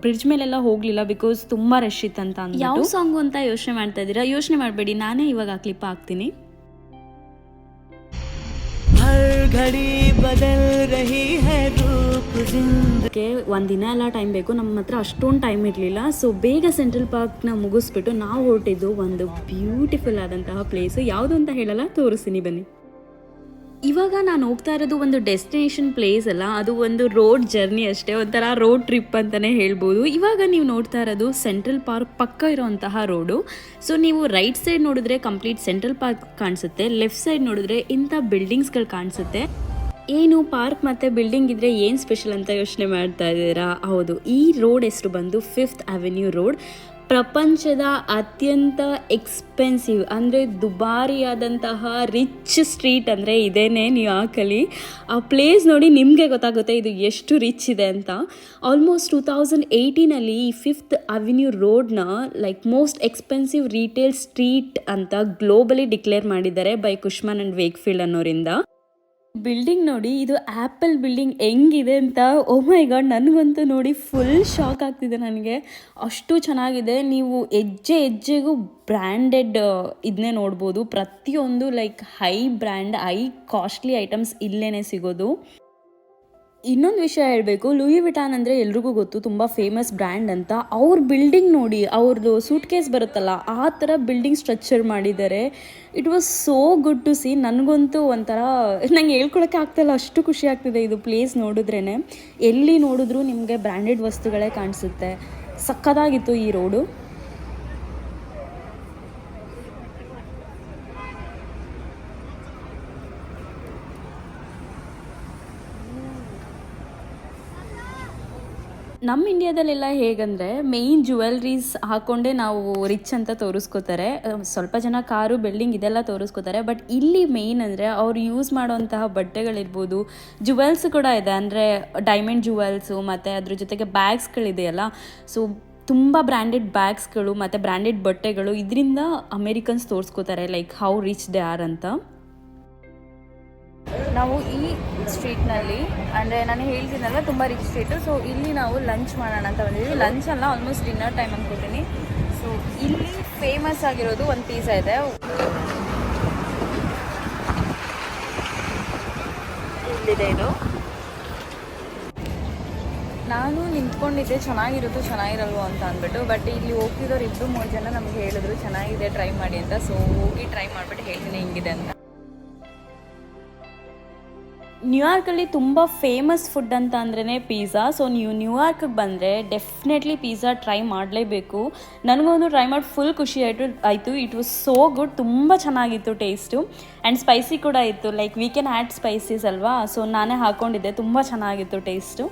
ಬ್ರಿಡ್ಜ್ ಮೇಲೆಲ್ಲ ಹೋಗಲಿಲ್ಲ, ಬಿಕಾಸ್ ತುಂಬ ರಶ್ ಇತ್ತಂತ. ಯಾವ ಸಾಂಗು ಅಂತ ಯೋಚನೆ ಮಾಡ್ತಾ ಇದ್ದೀರಾ? ಯೋಚನೆ ಮಾಡಬೇಡಿ, ನಾನೇ ಇವಾಗ ಆ ಕ್ಲಿಪ್ ಹಾಕ್ತೀನಿ. ಒಂದಿನ ಎಲ್ಲ ಟೈಮ್ ಬೇಕು, ನಮ್ಮ ಹತ್ರ ಅಷ್ಟೊಂದು ಟೈಮ್ ಇರಲಿಲ್ಲ. ಸೊ ಬೇಗ ಸೆಂಟ್ರಲ್ ಪಾರ್ಕ್ನ ಮುಗಿಸ್ಬಿಟ್ಟು ನಾವು ಹೊರಟಿದ್ದು ಒಂದು ಬ್ಯೂಟಿಫುಲ್ ಆದಂತಹ ಪ್ಲೇಸು. ಯಾವುದು ಅಂತ ಹೇಳಲ್ಲ, ತೋರಿಸ್ತೀನಿ ಬನ್ನಿ. ಇವಾಗ ನಾನು ಹೋಗ್ತಾ ಇರೋದು ಒಂದು ಡೆಸ್ಟಿನೇಷನ್ ಪ್ಲೇಸ್ ಅಲ್ಲ, ಅದು ಒಂದು ರೋಡ್ ಜರ್ನಿ ಅಷ್ಟೇ, ಒಂಥರ ರೋಡ್ ಟ್ರಿಪ್ ಅಂತಲೇ ಹೇಳ್ಬೋದು. ಇವಾಗ ನೀವು ನೋಡ್ತಾ ಇರೋದು ಸೆಂಟ್ರಲ್ ಪಾರ್ಕ್ ಪಕ್ಕ ಇರೋವಂತಹ ರೋಡು. ಸೊ ನೀವು ರೈಟ್ ಸೈಡ್ ನೋಡಿದ್ರೆ ಕಂಪ್ಲೀಟ್ ಸೆಂಟ್ರಲ್ ಪಾರ್ಕ್ ಕಾಣಿಸುತ್ತೆ, ಲೆಫ್ಟ್ ಸೈಡ್ ನೋಡಿದ್ರೆ ಇಂಥ ಬಿಲ್ಡಿಂಗ್ಸ್ಗಳು ಕಾಣಿಸುತ್ತೆ. ಏನು ಪಾರ್ಕ್ ಮತ್ತು ಬಿಲ್ಡಿಂಗ್ ಇದ್ದರೆ ಏನು ಸ್ಪೆಷಲ್ ಅಂತ ಯೋಚನೆ ಮಾಡ್ತಾ ಇದ್ದೀರಾ? ಹೌದು, ಈ ರೋಡ್ ಹೆಸರು ಬಂದು 5th Avenue ರೋಡ್. ಪ್ರಪಂಚದ ಅತ್ಯಂತ ಎಕ್ಸ್ಪೆನ್ಸಿವ್ ಅಂದರೆ ದುಬಾರಿಯಾದಂತಹ ರಿಚ್ ಸ್ಟ್ರೀಟ್ ಅಂದರೆ ಇದೇನೇ ನ್ಯೂಯಾರ್ಕಲ್ಲಿ. ಆ ಪ್ಲೇಸ್ ನೋಡಿ ನಿಮಗೆ ಗೊತ್ತಾಗುತ್ತೆ ಇದು ಎಷ್ಟು ರಿಚ್ ಇದೆ ಅಂತ. ಆಲ್ಮೋಸ್ಟ್ 2018 ಈ 5th Avenue ರೋಡ್ನ like most expensive retail street ಅಂತ ಗ್ಲೋಬಲಿ ಡಿಕ್ಲೇರ್ ಮಾಡಿದ್ದಾರೆ ಬೈ ಕುಶ್ಮನ್ ಆ್ಯಂಡ್ ವೇಕ್ಫೀಲ್ಡ್ ಅನ್ನೋರಿಂದ. ಬಿಲ್ಡಿಂಗ್ ನೋಡಿ, ಇದು ಆ್ಯಪಲ್ ಬಿಲ್ಡಿಂಗ್ ಹೆಂಗಿದೆ ಅಂತ, ಓ ಮೈ ಗಾಡ್, ನನಗಂತೂ ನೋಡಿ ಫುಲ್ ಶಾಕ್ ಆಗ್ತಿದೆ ನನಗೆ. ಅಷ್ಟು ಚೆನ್ನಾಗಿದೆ. ನೀವು ಹೆಜ್ಜೆ ಹೆಜ್ಜೆಗೂ ಬ್ರ್ಯಾಂಡೆಡ್ ಇದನ್ನೇ ನೋಡ್ಬೋದು. ಪ್ರತಿಯೊಂದು like high brand, high costly items ಇಲ್ಲೇ ಸಿಗೋದು. ಇನ್ನೊಂದು ವಿಷಯ ಹೇಳಬೇಕು, ಲೂಯಿ ವಿಟಾನ್ ಅಂದರೆ ಎಲ್ರಿಗೂ ಗೊತ್ತು, ತುಂಬ ಫೇಮಸ್ ಬ್ರ್ಯಾಂಡ್ ಅಂತ. ಅವ್ರ ಬಿಲ್ಡಿಂಗ್ ನೋಡಿ, ಅವ್ರದ್ದು ಸೂಟ್ ಕೇಸ್ ಬರುತ್ತಲ್ಲ ಆ ಥರ ಬಿಲ್ಡಿಂಗ್ ಸ್ಟ್ರಕ್ಚರ್ ಮಾಡಿದ್ದಾರೆ. It was so good to see. ನನಗಂತೂ ಒಂಥರ ನಂಗೆ ಹೇಳ್ಕೊಳಕ್ಕೆ ಆಗ್ತಾಯಿಲ್ಲ, ಅಷ್ಟು ಖುಷಿ ಆಗ್ತಿದೆ ಇದು ಪ್ಲೇಸ್ ನೋಡಿದ್ರೇ. ಎಲ್ಲಿ ನೋಡಿದ್ರೂ ನಿಮಗೆ ಬ್ರ್ಯಾಂಡೆಡ್ ವಸ್ತುಗಳೇ ಕಾಣಿಸುತ್ತೆ. ಸಕ್ಕತ್ತಾಗಿತ್ತು ಈ ರೋಡು. ನಮ್ಮ ಇಂಡಿಯಾದಲ್ಲೆಲ್ಲ ಹೇಗಂದರೆ ಮೇಯ್ನ್ ಜುವೆಲ್ರೀಸ್ ಹಾಕ್ಕೊಂಡೇ ನಾವು ರಿಚ್ ಅಂತ ತೋರಿಸ್ಕೋತಾರೆ. ಸ್ವಲ್ಪ ಜನ ಕಾರು, ಬಿಲ್ಡಿಂಗ್ ಇದೆಲ್ಲ ತೋರಿಸ್ಕೋತಾರೆ. ಬಟ್ ಇಲ್ಲಿ ಮೇಯ್ನ್ ಅಂದರೆ ಅವ್ರು ಯೂಸ್ ಮಾಡೋವಂತಹ ಬಟ್ಟೆಗಳಿರ್ಬೋದು, ಜುವೆಲ್ಸ್ ಕೂಡ ಇದೆ, ಅಂದರೆ ಡೈಮಂಡ್ ಜುವೆಲ್ಸು ಮತ್ತು ಅದ್ರ ಜೊತೆಗೆ ಬ್ಯಾಗ್ಸ್ಗಳಿದೆಯಲ್ಲ. ಸೊ ತುಂಬ ಬ್ರ್ಯಾಂಡೆಡ್ ಬ್ಯಾಗ್ಸ್ಗಳು ಮತ್ತು ಬ್ರ್ಯಾಂಡೆಡ್ ಬಟ್ಟೆಗಳು, ಇದರಿಂದ ಅಮೇರಿಕನ್ಸ್ ತೋರಿಸ್ಕೋತಾರೆ like how rich they are ಅಂತ. ನಾವು ಈ ಸ್ಟ್ರೀಟ್ನಲ್ಲಿ, ಅಂದರೆ ನಾನು ಹೇಳ್ತೀನಲ್ಲ ತುಂಬ ರಿಚ್ ಸ್ಟ್ರೀಟು, ಸೊ ಇಲ್ಲಿ ನಾವು ಲಂಚ್ ಮಾಡೋಣ ಅಂತ ಬಂದಿದ್ದೀವಿ. ಲಂಚ್ ಅಲ್ಲ, ಆಲ್ಮೋಸ್ಟ್ ಡಿನ್ನರ್ ಟೈಮ್ ಅಂದ್ಕೊತೀನಿ. ಸೊ ಇಲ್ಲಿ ಫೇಮಸ್ ಆಗಿರೋದು ಒಂದು ಪಿಜ್ಜಾ ಇದೆ. ಇಲ್ಲಿದೆ ಇದು. ನಾನು ನಿಂತ್ಕೊಂಡಿದ್ದೆ ಚೆನ್ನಾಗಿರುತ್ತೋ ಚೆನ್ನಾಗಿರಲ್ವೋ ಅಂತ ಅಂದ್ಬಿಟ್ಟು, ಬಟ್ ಇಲ್ಲಿ ಹೋಗ್ತಿದ್ದವ್ರು 2-3 ಜನ ನಮಗೆ ಹೇಳಿದ್ರು ಚೆನ್ನಾಗಿದೆ ಟ್ರೈ ಮಾಡಿ ಅಂತ. ಸೊ ಹೋಗಿ ಟ್ರೈ ಮಾಡಿಬಿಟ್ಟು ಹೇಳ್ತೀನಿ ಹೆಂಗಿದೆ ಅಂತ. ನ್ಯೂಯಾರ್ಕಲ್ಲಿ ತುಂಬ ಫೇಮಸ್ ಫುಡ್ ಅಂತ ಅಂದ್ರೇ ಪಿಜ್ಜಾ. ಸೊ ನೀವು ನ್ಯೂಯಾರ್ಕಿಗೆ ಬಂದರೆ ಡೆಫಿನೆಟ್ಲಿ ಪಿಜ್ಜಾ ಟ್ರೈ ಮಾಡಲೇಬೇಕು. ನನಗೊಂದು ಟ್ರೈ ಮಾಡಿ ಫುಲ್ ಖುಷಿ ಆಯಿತು. It was so good. ತುಂಬ ಚೆನ್ನಾಗಿತ್ತು ಟೇಸ್ಟು ಆ್ಯಂಡ್ ಸ್ಪೈಸಿ ಕೂಡ ಇತ್ತು. Like we can add spices ಅಲ್ವಾ, ಸೊ ನಾನೇ ಹಾಕ್ಕೊಂಡಿದ್ದೆ. ತುಂಬ ಚೆನ್ನಾಗಿತ್ತು ಟೇಸ್ಟು.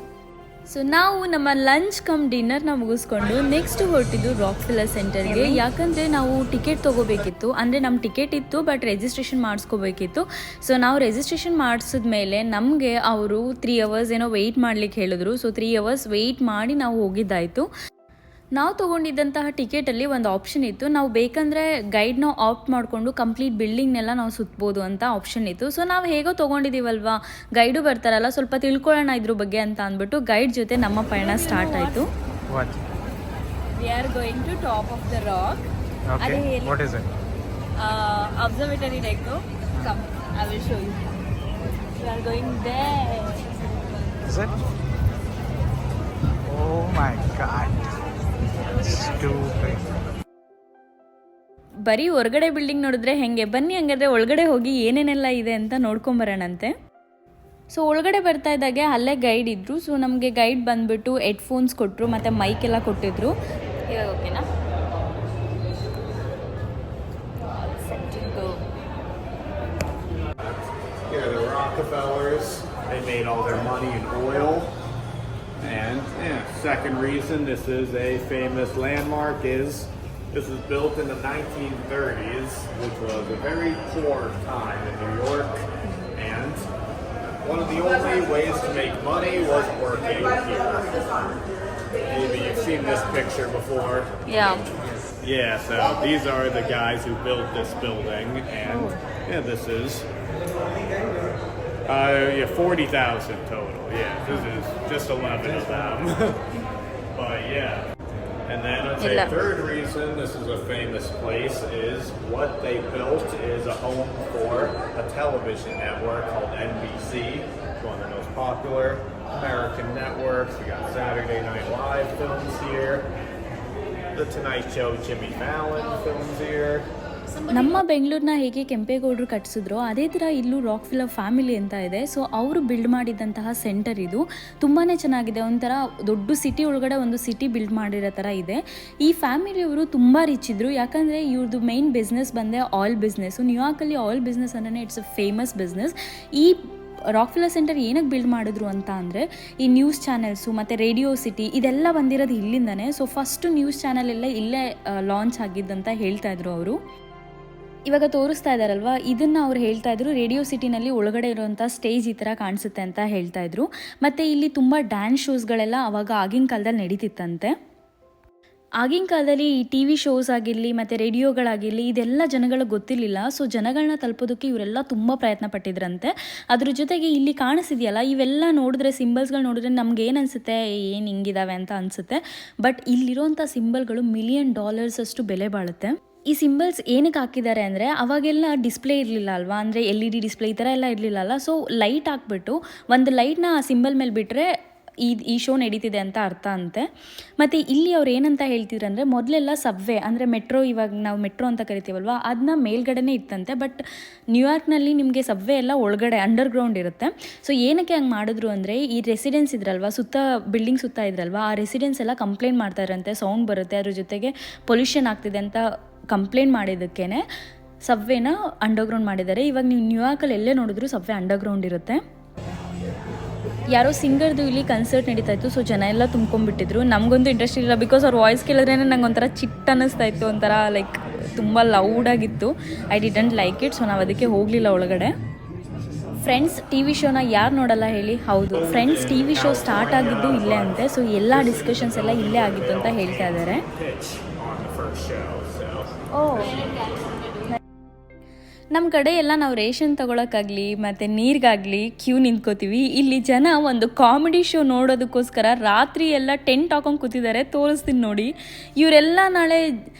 ಸೊ ನಾವು ನಮ್ಮ ಲಂಚ್ ಕಮ್ ಡಿನ್ನರ್ನ ಮುಗಿಸ್ಕೊಂಡು ನೆಕ್ಸ್ಟ್ ಹೊರಟಿದ್ದು ರಾಕ್ಫೆಲ್ಲರ್ ಸೆಂಟರ್ಗೆ. ಯಾಕಂದರೆ ನಾವು ಟಿಕೆಟ್ ತೊಗೋಬೇಕಿತ್ತು, ಅಂದರೆ ನಮ್ಮ ಟಿಕೆಟ್ ಇತ್ತು ಬಟ್ ರಿಜಿಸ್ಟ್ರೇಷನ್ ಮಾಡಿಸ್ಕೋಬೇಕಿತ್ತು. ಸೊ ನಾವು ರಿಜಿಸ್ಟ್ರೇಷನ್ ಮಾಡಿಸಿದ್ಮೇಲೆ ನಮಗೆ ಅವರು 3 hours ಏನೋ ವೆಯ್ಟ್ ಮಾಡಲಿಕ್ಕೆ ಹೇಳಿದ್ರು. ಸೊ 3 hours ವೆಯ್ಟ್ ಮಾಡಿ ನಾವು ಹೋಗಿದ್ದಾಯಿತು. ನಾವು ತೊಗೊಂಡಿದ್ದಂತಹ ಟಿಕೆಟಲ್ಲಿ ಒಂದು ಆಪ್ಷನ್ ಇತ್ತು, ನಾವು ಬೇಕಂದರೆ ಗೈಡ್ನ ಆಪ್ಟ್ ಮಾಡಿಕೊಂಡು ಕಂಪ್ಲೀಟ್ ಬಿಲ್ಡಿಂಗ್ನೆಲ್ಲ ನಾವು ಸುತ್ತಬೋದು ಅಂತ ಆಪ್ಷನ್ ಇತ್ತು. ಸೊ ನಾವು ಹೇಗೋ ತೊಗೊಂಡಿದ್ದೀವಲ್ವಾ, ಗೈಡು ಬರ್ತಾರಲ್ಲ, ಸ್ವಲ್ಪ ತಿಳ್ಕೊಳ್ಳೋಣ ಇದ್ರ ಬಗ್ಗೆ ಅಂತ ಅಂದ್ಬಿಟ್ಟು ಗೈಡ್ ಜೊತೆ ನಮ್ಮ ಪಯಣ ಸ್ಟಾರ್ಟ್ ಆಯಿತು. We are going to top of the rock. Okay. What is it? Observatory deco. Come, I will show you. We are going there. Is it? Oh my God. Stupid. ಬರೀ ಹೊರಗಡೆ building ನೋಡಿದ್ರೆ ಹೆಂಗೆ, ಬನ್ನಿ ಹಂಗಾದ್ರೆ ಒಳಗಡೆ ಹೋಗಿ ಏನೇನೆಲ್ಲ ಇದೆ ಅಂತ ನೋಡ್ಕೊಂಬರೋಣಂತೆ. ಸೊ ಒಳಗಡೆ ಬರ್ತಾ ಇದ್ದಾಗೆ ಅಲ್ಲೇ ಗೈಡ್ ಇದ್ದರು. ಸೊ ನಮಗೆ ಗೈಡ್ ಬಂದುಬಿಟ್ಟು ಹೆಡ್ಫೋನ್ಸ್ ಕೊಟ್ಟರು ಮತ್ತು ಮೈಕ್ ಎಲ್ಲ ಕೊಟ್ಟಿದ್ರು. ಇವಾಗ ಓಕೆನಾ? Yeah, the Rockefellers, they made all their money in oil. And second reason this is a famous landmark is this was built in the 1930s, which was a very poor time in New York. And one of the only ways to make money was working here. Maybe you've seen this picture before. Yeah, so these are the guys who built this building, and this is 40,000 total. Yeah, this is just 11 of them. But yeah, and then I'd say third reason this is a famous place is what they built is a home for a television network called NBC. It's one of the most popular American networks. We got Saturday Night Live films here. The Tonight Show, Jimmy Fallon films here. ನಮ್ಮ ಬೆಂಗಳೂರನ್ನ ಹೇಗೆ ಕೆಂಪೇಗೌಡರು ಕಟ್ಟಿಸಿದ್ರೋ ಅದೇ ಥರ ಇಲ್ಲೂ ರಾಕ್ಫಿಲ್ಲರ್ family ಅಂತ ಇದೆ. So ಅವರು build ಮಾಡಿದಂತಹ ಸೆಂಟರ್ ಇದು ತುಂಬಾ ಚೆನ್ನಾಗಿದೆ. ಒಂಥರ ದೊಡ್ಡ ಸಿಟಿ ಒಳಗಡೆ ಒಂದು ಸಿಟಿ ಬಿಲ್ಡ್ ಮಾಡಿರೋ ಥರ ಇದೆ. ಈ ಫ್ಯಾಮಿಲಿಯವರು ತುಂಬ ರಿಚ್ ಇದ್ದರು, ಯಾಕಂದರೆ ಇವ್ರದ್ದು ಮೇನ್ ಬಿಸ್ನೆಸ್ ಬಂದೆ ಆಯಿಲ್ ಬಿಸ್ನೆಸ್ಸು. ನ್ಯೂಯಾರ್ಕಲ್ಲಿ ಆಯಿಲ್ ಬಿಸ್ನೆಸ್ ಅಂದರೆ ಇಟ್ಸ್ ಅ ಫೇಮಸ್ ಬಿಸ್ನೆಸ್. ಈ ರಾಕ್ಫಿಲ್ಲರ್ ಸೆಂಟರ್ ಏನಕ್ಕೆ ಬಿಲ್ಡ್ ಮಾಡಿದ್ರು ಅಂತ ಅಂದರೆ ಈ ನ್ಯೂಸ್ ಚಾನೆಲ್ಸು ಮತ್ತು ರೇಡಿಯೋ ಸಿಟಿ ಇದೆಲ್ಲ ಬಂದಿರೋದು ಇಲ್ಲಿಂದನೇ. ಸೊ ಫಸ್ಟು ನ್ಯೂಸ್ ಚಾನೆಲ್ ಎಲ್ಲ ಇಲ್ಲೇ ಲಾಂಚ್ ಆಗಿದ್ದಂತ ಹೇಳ್ತಾ ಇದ್ರು ಅವರು. ಇವಾಗ ತೋರಿಸ್ತಾ ಇದ್ದಾರಲ್ವ, ಇದನ್ನು ಅವ್ರು ಹೇಳ್ತಾ ಇದ್ರು ರೇಡಿಯೋ ಸಿಟಿನಲ್ಲಿ ಒಳಗಡೆ ಇರುವಂಥ ಸ್ಟೇಜ್ ಈ ಥರ ಕಾಣಿಸುತ್ತೆ ಅಂತ ಹೇಳ್ತಾ ಇದ್ರು. ಮತ್ತು ಇಲ್ಲಿ ತುಂಬ ಡ್ಯಾನ್ಸ್ ಶೋಸ್ಗಳೆಲ್ಲ ಅವಾಗ ಆಗಿನ ಕಾಲದಲ್ಲಿ ನಡೀತಿತ್ತಂತೆ. ಆಗಿನ ಕಾಲದಲ್ಲಿ ಈ ಟಿ ವಿ ಶೋಸ್ ಆಗಿರಲಿ ಮತ್ತು ರೇಡಿಯೋಗಳಾಗಿರಲಿ ಇದೆಲ್ಲ ಜನಗಳಿಗೆ ಗೊತ್ತಿರಲಿಲ್ಲ. ಸೊ ಜನಗಳನ್ನ ತಲುಪೋದಕ್ಕೆ ಇವರೆಲ್ಲ ತುಂಬ ಪ್ರಯತ್ನ ಪಟ್ಟಿದ್ರಂತೆ. ಅದ್ರ ಜೊತೆಗೆ ಇಲ್ಲಿ ಕಾಣಿಸಿದೆಯಲ್ಲ, ಇವೆಲ್ಲ ನೋಡಿದ್ರೆ ಸಿಂಬಲ್ಸ್ಗಳು ನೋಡಿದ್ರೆ ನಮ್ಗೆ ಏನು ಅನಿಸುತ್ತೆ, ಏನು ಹಿಂಗಿದಾವೆ ಅಂತ ಅನಿಸುತ್ತೆ. ಬಟ್ ಇಲ್ಲಿರೋಂಥ ಸಿಂಬಲ್ಗಳು $1 million ಅಷ್ಟು ಬೆಲೆ ಬಾಳುತ್ತೆ. ಈ ಸಿಂಬಲ್ಸ್ ಏನಕ್ಕೆ ಹಾಕಿದ್ದಾರೆ ಅಂದರೆ ಅವಾಗೆಲ್ಲ ಡಿಸ್ಪ್ಲೇ ಇರಲಿಲ್ಲ ಅಲ್ವಾ, ಅಂದರೆ LED ಡಿಸ್ಪ್ಲೇ ಈ ಥರ ಎಲ್ಲ ಇರಲಿಲ್ಲ ಅಲ್ಲ. ಸೊ ಲೈಟ್ ಹಾಕ್ಬಿಟ್ಟು ಒಂದು ಲೈಟ್ನ ಆ ಸಿಂಬಲ್ ಮೇಲೆ ಬಿಟ್ಟರೆ ಈ ಶೋ ನಡೀತಿದೆ ಅಂತ ಅರ್ಥ ಅಂತೆ. ಮತ್ತು ಇಲ್ಲಿ ಅವ್ರು ಏನಂತ ಹೇಳ್ತಿದ್ರು ಅಂದರೆ ಮೊದಲೆಲ್ಲ ಸಬ್ವೆ ಅಂದರೆ ಮೆಟ್ರೋ, ಇವಾಗ ನಾವು ಮೆಟ್ರೋ ಅಂತ ಕರಿತೀವಲ್ವ, ಅದನ್ನ ಮೇಲ್ಗಡೆನೇ ಇತ್ತಂತೆ. ಬಟ್ ನ್ಯೂಯಾರ್ಕ್ನಲ್ಲಿ ನಿಮಗೆ ಸಬ್ವೆ ಎಲ್ಲ ಒಳಗಡೆ ಅಂಡರ್ಗ್ರೌಂಡ್ ಇರುತ್ತೆ. ಸೊ ಏನಕ್ಕೆ ಹಂಗೆ ಮಾಡಿದ್ರು ಅಂದರೆ ಈ ರೆಸಿಡೆನ್ಸ್ ಇದ್ರಲ್ವ, ಸುತ್ತ ಬಿಲ್ಡಿಂಗ್ ಸುತ್ತ ಇದ್ರಲ್ವ, ಆ ರೆಸಿಡೆನ್ಸ್ ಎಲ್ಲ ಕಂಪ್ಲೇಂಟ್ ಮಾಡ್ತಾರಂತೆ, ಸೌಂಡ್ ಬರುತ್ತೆ, ಅದ್ರ ಜೊತೆಗೆ ಪೊಲ್ಯೂಷನ್ ಆಗ್ತಿದೆ ಅಂತ ಕಂಪ್ಲೇಂಟ್ ಮಾಡಿದ್ದಕ್ಕೇ ಸಬ್ವೆನ ಅಂಡರ್ಗ್ರೌಂಡ್ ಮಾಡಿದ್ದಾರೆ. ಇವಾಗ ನೀವು ನ್ಯೂಯಾರ್ಕಲ್ಲಿ ಎಲ್ಲೇ ನೋಡಿದ್ರು ಸಬ್ವೆ ಅಂಡರ್ಗ್ರೌಂಡ್ ಇರುತ್ತೆ. ಯಾರೋ ಸಿಂಗರ್ದು ಇಲ್ಲಿ ಕನ್ಸರ್ಟ್ ನಡೀತಾ ಇತ್ತು. ಸೊ ಜನ ಎಲ್ಲ ತುಂಬ್ಕೊಂಡ್ಬಿಟ್ಟಿದ್ರು. ನಮಗೊಂದು ಇಂಟ್ರೆಸ್ಟ್ ಇಲ್ಲ, ಬಿಕಾಸ್ ಅವ್ರ ವಾಯ್ಸ್ ಕೇಳಿದ್ರೇ ನಂಗೆ ಒಂಥರ ಚಿಟ್ ಅನ್ನಿಸ್ತಾ ಇತ್ತು, ಒಂಥರ ಲೈಕ್ ತುಂಬ ಲೌಡಾಗಿತ್ತು. I didn't like it. So ನಾವು ಅದಕ್ಕೆ ಹೋಗಲಿಲ್ಲ ಒಳಗಡೆ. ಫ್ರೆಂಡ್ಸ್ ಟಿ ವಿ ಶೋನ ಯಾರು ನೋಡಲ್ಲ ಹೇಳಿ? ಹೌದು, Friends TV show start ಆಗಿದ್ದು ಇಲ್ಲೇ ಅಂತೆ. ಸೊ ಎಲ್ಲ ಡಿಸ್ಕಷನ್ಸ್ ಎಲ್ಲ ಇಲ್ಲೇ ಆಗಿತ್ತು ಅಂತ ಹೇಳ್ತಾ ಇದ್ದಾರೆ. ನಮ್ಮ ಕಡೆ ಎಲ್ಲ ನಾವು ರೇಷನ್ ತೊಗೊಳಕ್ಕಾಗಲಿ ಮತ್ತು ನೀರಿಗಾಗಲಿ ಕ್ಯೂ ನಿಂತ್ಕೋತೀವಿ. ಇಲ್ಲಿ ಜನ ಒಂದು ಕಾಮಿಡಿ ಶೋ ನೋಡೋದಕ್ಕೋಸ್ಕರ ರಾತ್ರಿ ಎಲ್ಲ ಟೆಂಟ್ ಹಾಕೊಂಡು ಕೂತಿದ್ದಾರೆ. ತೋರಿಸ್ತೀನಿ ನೋಡಿ. ಇವರೆಲ್ಲ ನಾಳೆ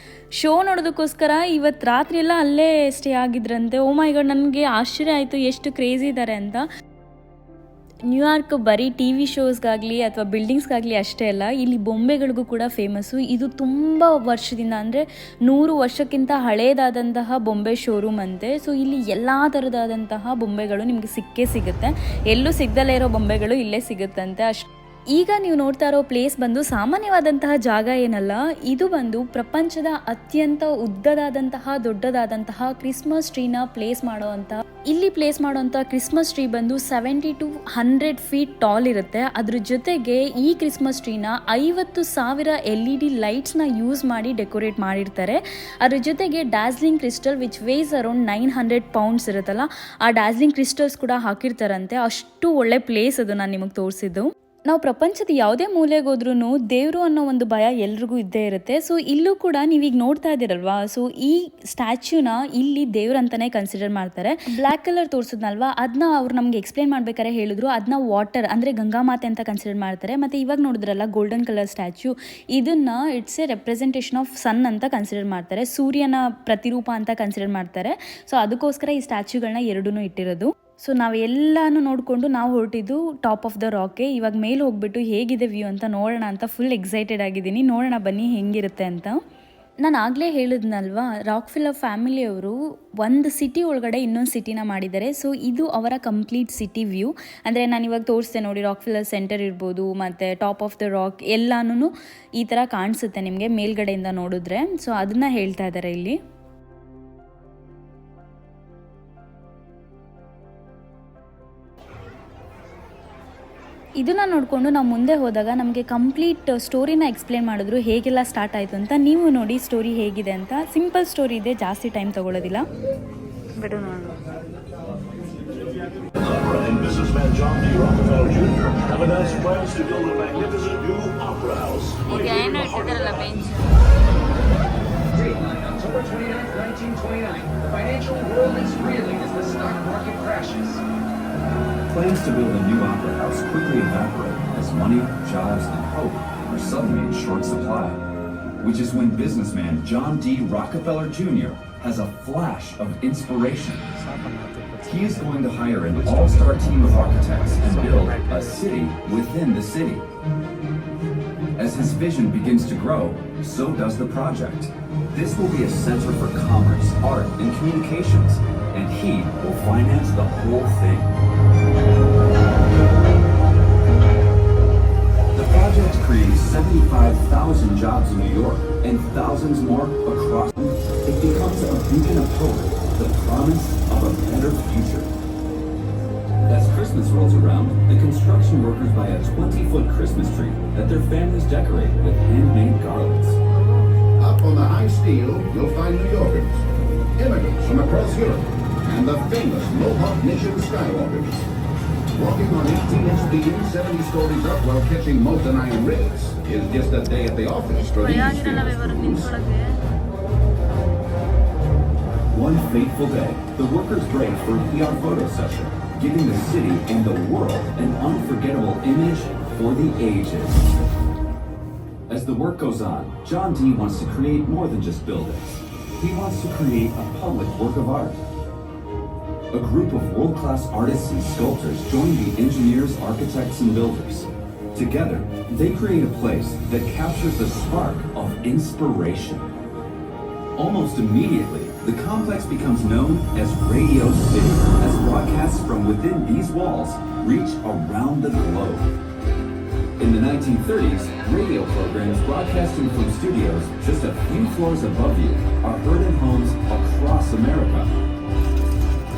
ಶೋ ನೋಡೋದಕ್ಕೋಸ್ಕರ ಇವತ್ತು ರಾತ್ರಿ ಎಲ್ಲ ಅಲ್ಲೇ ಸ್ಟೇ ಆಗಿದ್ರಂತೆ. ಓ ಮೈ ಗಾಡ್, ನನಗೆ ಆಶ್ಚರ್ಯ ಆಯಿತು ಎಷ್ಟು ಕ್ರೇಜಿ ಇದ್ದಾರೆ ಅಂತ. ನ್ಯೂಯಾರ್ಕ್ ಬರೀ ಟಿ ವಿ ಶೋಸ್ಗಾಗಲಿ ಅಥವಾ ಬಿಲ್ಡಿಂಗ್ಸ್ಗಾಗಲಿ ಅಷ್ಟೇ ಅಲ್ಲ, ಇಲ್ಲಿ ಬೊಂಬೆಗಳಿಗೂ ಕೂಡ ಫೇಮಸ್ಸು. ಇದು ತುಂಬ ವರ್ಷದಿಂದ ಅಂದರೆ 100 ವರ್ಷಕ್ಕಿಂತ ಹಳೇದಾದಂತಹ ಬೊಂಬೆ ಶೋರೂಮ್ ಅಂತೆ. ಸೊ ಇಲ್ಲಿ ಎಲ್ಲ ಥರದಾದಂತಹ ಬೊಂಬೆಗಳು ನಿಮಗೆ ಸಿಕ್ಕೇ ಸಿಗುತ್ತೆ. ಎಲ್ಲೂ ಸಿಗದಲ್ಲೇ ಇರೋ ಬೊಂಬೆಗಳು ಇಲ್ಲೇ ಸಿಗುತ್ತಂತೆ. ಈಗ ನೀವು ನೋಡ್ತಾ ಇರೋ ಪ್ಲೇಸ್ ಬಂದು ಸಾಮಾನ್ಯವಾದಂತಹ ಜಾಗ ಏನಲ್ಲ, ಇದು ಬಂದು ಪ್ರಪಂಚದ ಅತ್ಯಂತ ಉದ್ದದಾದಂತಹ ದೊಡ್ಡದಾದಂತಹ ಕ್ರಿಸ್ಮಸ್ ಟ್ರೀನ ಪ್ಲೇಸ್ ಮಾಡೋವಂಥ ಕ್ರಿಸ್ಮಸ್ ಟ್ರೀ ಬಂದು 70 to 100 feet ಟಾಲ್ ಇರುತ್ತೆ. ಅದ್ರ ಜೊತೆಗೆ ಈ ಕ್ರಿಸ್ಮಸ್ ಟ್ರೀನ 50,000 LED ಲೈಟ್ಸ್ನ ಯೂಸ್ ಮಾಡಿ ಡೆಕೋರೇಟ್ ಮಾಡಿರ್ತಾರೆ. ಅದ್ರ ಜೊತೆಗೆ dazzling crystal which weighs around 900 pounds ಇರುತ್ತಲ್ಲ, ಆ ಡಾಸ್ಲಿಂಗ್ ಕ್ರಿಸ್ಟಲ್ಸ್ ಕೂಡ ಹಾಕಿರ್ತಾರಂತೆ. ಅಷ್ಟು ಒಳ್ಳೆ ಪ್ಲೇಸ್ ಅದು ನಾನು ನಿಮಗೆ ತೋರಿಸಿದ್ದು. ನಾವು ಪ್ರಪಂಚದ ಯಾವುದೇ ಮೂಲೆಗೆ ಹೋದ್ರೂ ದೇವರು ಅನ್ನೋ ಒಂದು ಭಯ ಎಲ್ರಿಗೂ ಇದ್ದೇ ಇರುತ್ತೆ. ಸೊ ಇಲ್ಲೂ ಕೂಡ ನೀವೀಗ ನೋಡ್ತಾ ಇದ್ದೀರಲ್ವಾ, ಸೊ ಈ ಸ್ಟ್ಯಾಚ್ಯೂನ ಇಲ್ಲಿ ದೇವ್ರ ಅಂತಾನೆ ಕನ್ಸಿಡರ್ ಮಾಡ್ತಾರೆ. ಬ್ಲ್ಯಾಕ್ ಕಲರ್ ತೋರಿಸಿದ್ನಲ್ವಾ, ಅದನ್ನ ಅವ್ರು ನಮ್ಗೆ ಎಕ್ಸ್ಪ್ಲೇನ್ ಮಾಡ್ಬೇಕಾದ್ರೆ ಹೇಳಿದ್ರು ಅದನ್ನ ವಾಟರ್ ಅಂದರೆ ಗಂಗಾಮಾತೆ ಅಂತ ಕನ್ಸಿಡರ್ ಮಾಡ್ತಾರೆ. ಮತ್ತು ಇವಾಗ ನೋಡಿದ್ರಲ್ಲ ಗೋಲ್ಡನ್ ಕಲರ್ ಸ್ಟ್ಯಾಚ್ಯೂ, ಇದನ್ನ ಇಟ್ಸ್ ಎ ರೆಪ್ರೆಸೆಂಟೇಷನ್ ಆಫ್ ಸನ್ ಅಂತ ಕನ್ಸಿಡರ್ ಮಾಡ್ತಾರೆ, ಸೂರ್ಯನ ಪ್ರತಿರೂಪ ಅಂತ ಕನ್ಸಿಡರ್ ಮಾಡ್ತಾರೆ. ಸೊ ಅದಕ್ಕೋಸ್ಕರ ಈ ಸ್ಟ್ಯಾಚ್ಯೂಗಳನ್ನ ಎರಡೂ ಇಟ್ಟಿರೋದು. ಸೊ ನಾವೆಲ್ಲನೂ ನೋಡಿಕೊಂಡು ನಾವು ಹೊರಟಿದ್ದು ಟಾಪ್ ಆಫ್ ದ ರಾಕ್ಗೆ. ಇವಾಗ ಮೇಲೆ ಹೋಗ್ಬಿಟ್ಟು ಹೇಗಿದೆ ವ್ಯೂ ಅಂತ ನೋಡೋಣ ಅಂತ ಫುಲ್ ಎಕ್ಸೈಟೆಡ್ ಆಗಿದ್ದೀನಿ. ನೋಡೋಣ ಬನ್ನಿ ಹೆಂಗಿರುತ್ತೆ ಅಂತ. ನಾನು ಆಗಲೇ ಹೇಳಿದ್ನಲ್ವಾ, ರಾಕ್ಫಿಲ್ಲರ್ ಫ್ಯಾಮಿಲಿಯವರು ಒಂದು ಸಿಟಿ ಒಳಗಡೆ ಇನ್ನೊಂದು ಸಿಟಿನ ಮಾಡಿದ್ದಾರೆ. ಸೊ ಇದು ಅವರ ಕಂಪ್ಲೀಟ್ ಸಿಟಿ ವ್ಯೂ. ಅಂದರೆ ನಾನು ಇವಾಗ ತೋರಿಸ್ತೆ ನೋಡಿ, ರಾಕ್ಫಿಲ್ಲರ್ ಸೆಂಟರ್ ಇರ್ಬೋದು ಮತ್ತು ಟಾಪ್ ಆಫ್ ದ ರಾಕ್ ಎಲ್ಲನೂ ಈ ಥರ ಕಾಣಿಸುತ್ತೆ ನಿಮಗೆ ಮೇಲ್ಗಡೆಯಿಂದ ನೋಡಿದ್ರೆ. ಸೊ ಅದನ್ನು ಹೇಳ್ತಾ ಇದ್ದಾರೆ ಇಲ್ಲಿ. ಇದನ್ನು ನೋಡಿಕೊಂಡು ನಾವು ಮುಂದೆ ಹೋದಾಗ ನಮಗೆ ಕಂಪ್ಲೀಟ್ ಸ್ಟೋರಿನ ಎಕ್ಸ್ಪ್ಲೇನ್ ಮಾಡಿದ್ರು, ಹೇಗೆಲ್ಲ ಸ್ಟಾರ್ಟ್ ಆಯಿತು ಅಂತ. ನೀವು ನೋಡಿ ಸ್ಟೋರಿ ಹೇಗಿದೆ ಅಂತ. ಸಿಂಪಲ್ ಸ್ಟೋರಿ ಇದೆ, ಜಾಸ್ತಿ ಟೈಮ್ ತಗೊಳ್ಳೋದಿಲ್ಲ. ಬಿಡು ನೋಡೋಣ. And businessman John D. Rockefeller Jr. have announced plans to build a magnificent new opera house. ಈಗ ಏನು ಇಟ್ಟಿದ್ದಾರಲ್ಲ bench. Dateline, October 29, 1929. The financial world is reeling as the stock market crashes. Plans to build a new opera house quickly evaporate as money, jobs, and hope are suddenly in short supply, which is when businessman John D. Rockefeller Jr. has a flash of inspiration. He is going to hire an all-star team of architects and build a city within the city. As his vision begins to grow, so does the project. This will be a center for commerce, art, and communications, and he will finance the whole thing. The project creates 75,000 jobs in New York and thousands more across. It becomes a beacon of hope, the promise of a better future. As Christmas rolls around, the construction workers buy a 20-foot Christmas tree that their families decorate with handmade garlands. Up on the high steel, you'll find New Yorkers, immigrants from across Europe, and the famous Mohawk Nation Skywalkers. Walking on 18-inch beams 70 stories up while catching molten iron rivets is just a day at the office for these famous crews. One fateful day, the workers break for a PR photo session, giving the city and the world an unforgettable image for the ages. As the work goes on, John D. wants to create more than just buildings. He wants to create a public work of art. A group of world-class artists and sculptors join the engineers, architects, and builders. Together, they create a place that captures the spark of inspiration. Almost immediately, the complex becomes known as Radio City, as broadcasts from within these walls reach around the globe. In the 1930s, radio programs broadcasting from studios just a few floors above you are heard in homes across America.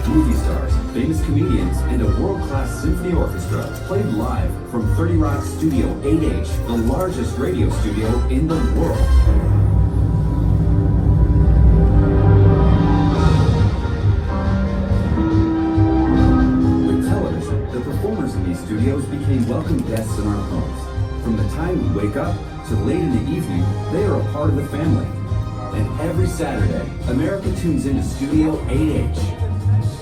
Movie stars, famous comedians, and a world-class symphony orchestra played live from 30 Rock Studio 8H, the largest radio studio in the world. With television, the performers in these studios became welcome guests in our homes. From the time we wake up to late in the evening, they are a part of the family. And every Saturday, America tunes into Studio 8H.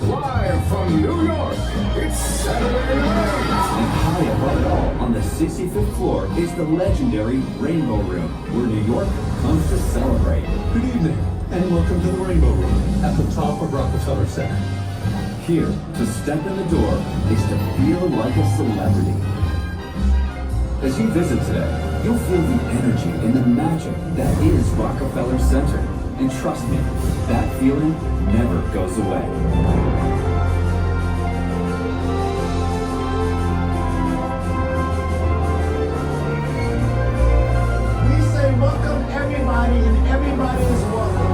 Live from New York, it's Saturday night! And high above it all, on the 65th floor, is the legendary Rainbow Room, where New York comes to celebrate. Good evening, and welcome to the Rainbow Room at the top of Rockefeller Center. Here, to step in the door is to feel like a celebrity. As you visit today, you'll feel the energy and the magic that is Rockefeller Center. And trust me, that feeling never goes away. We say welcome everybody, and everybody is welcome.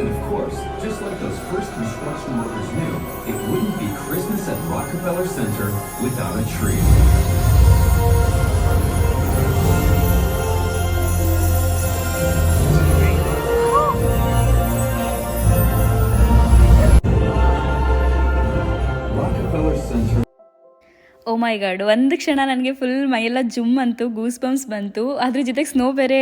And of course, just like those first construction workers knew, it wouldn't be Christmas at Rockefeller Center without a tree. Rockefeller Center. Oh my God, ಒಂದು ಕ್ಷಣ ನನಗೆ full ಮೈಯೆಲ್ಲ ಜುಮ್ ಅಂತು, goose bumps ಬಂತು. ಅದ್ರ ಜೊತೆಗೆ snow ಬೇರೆ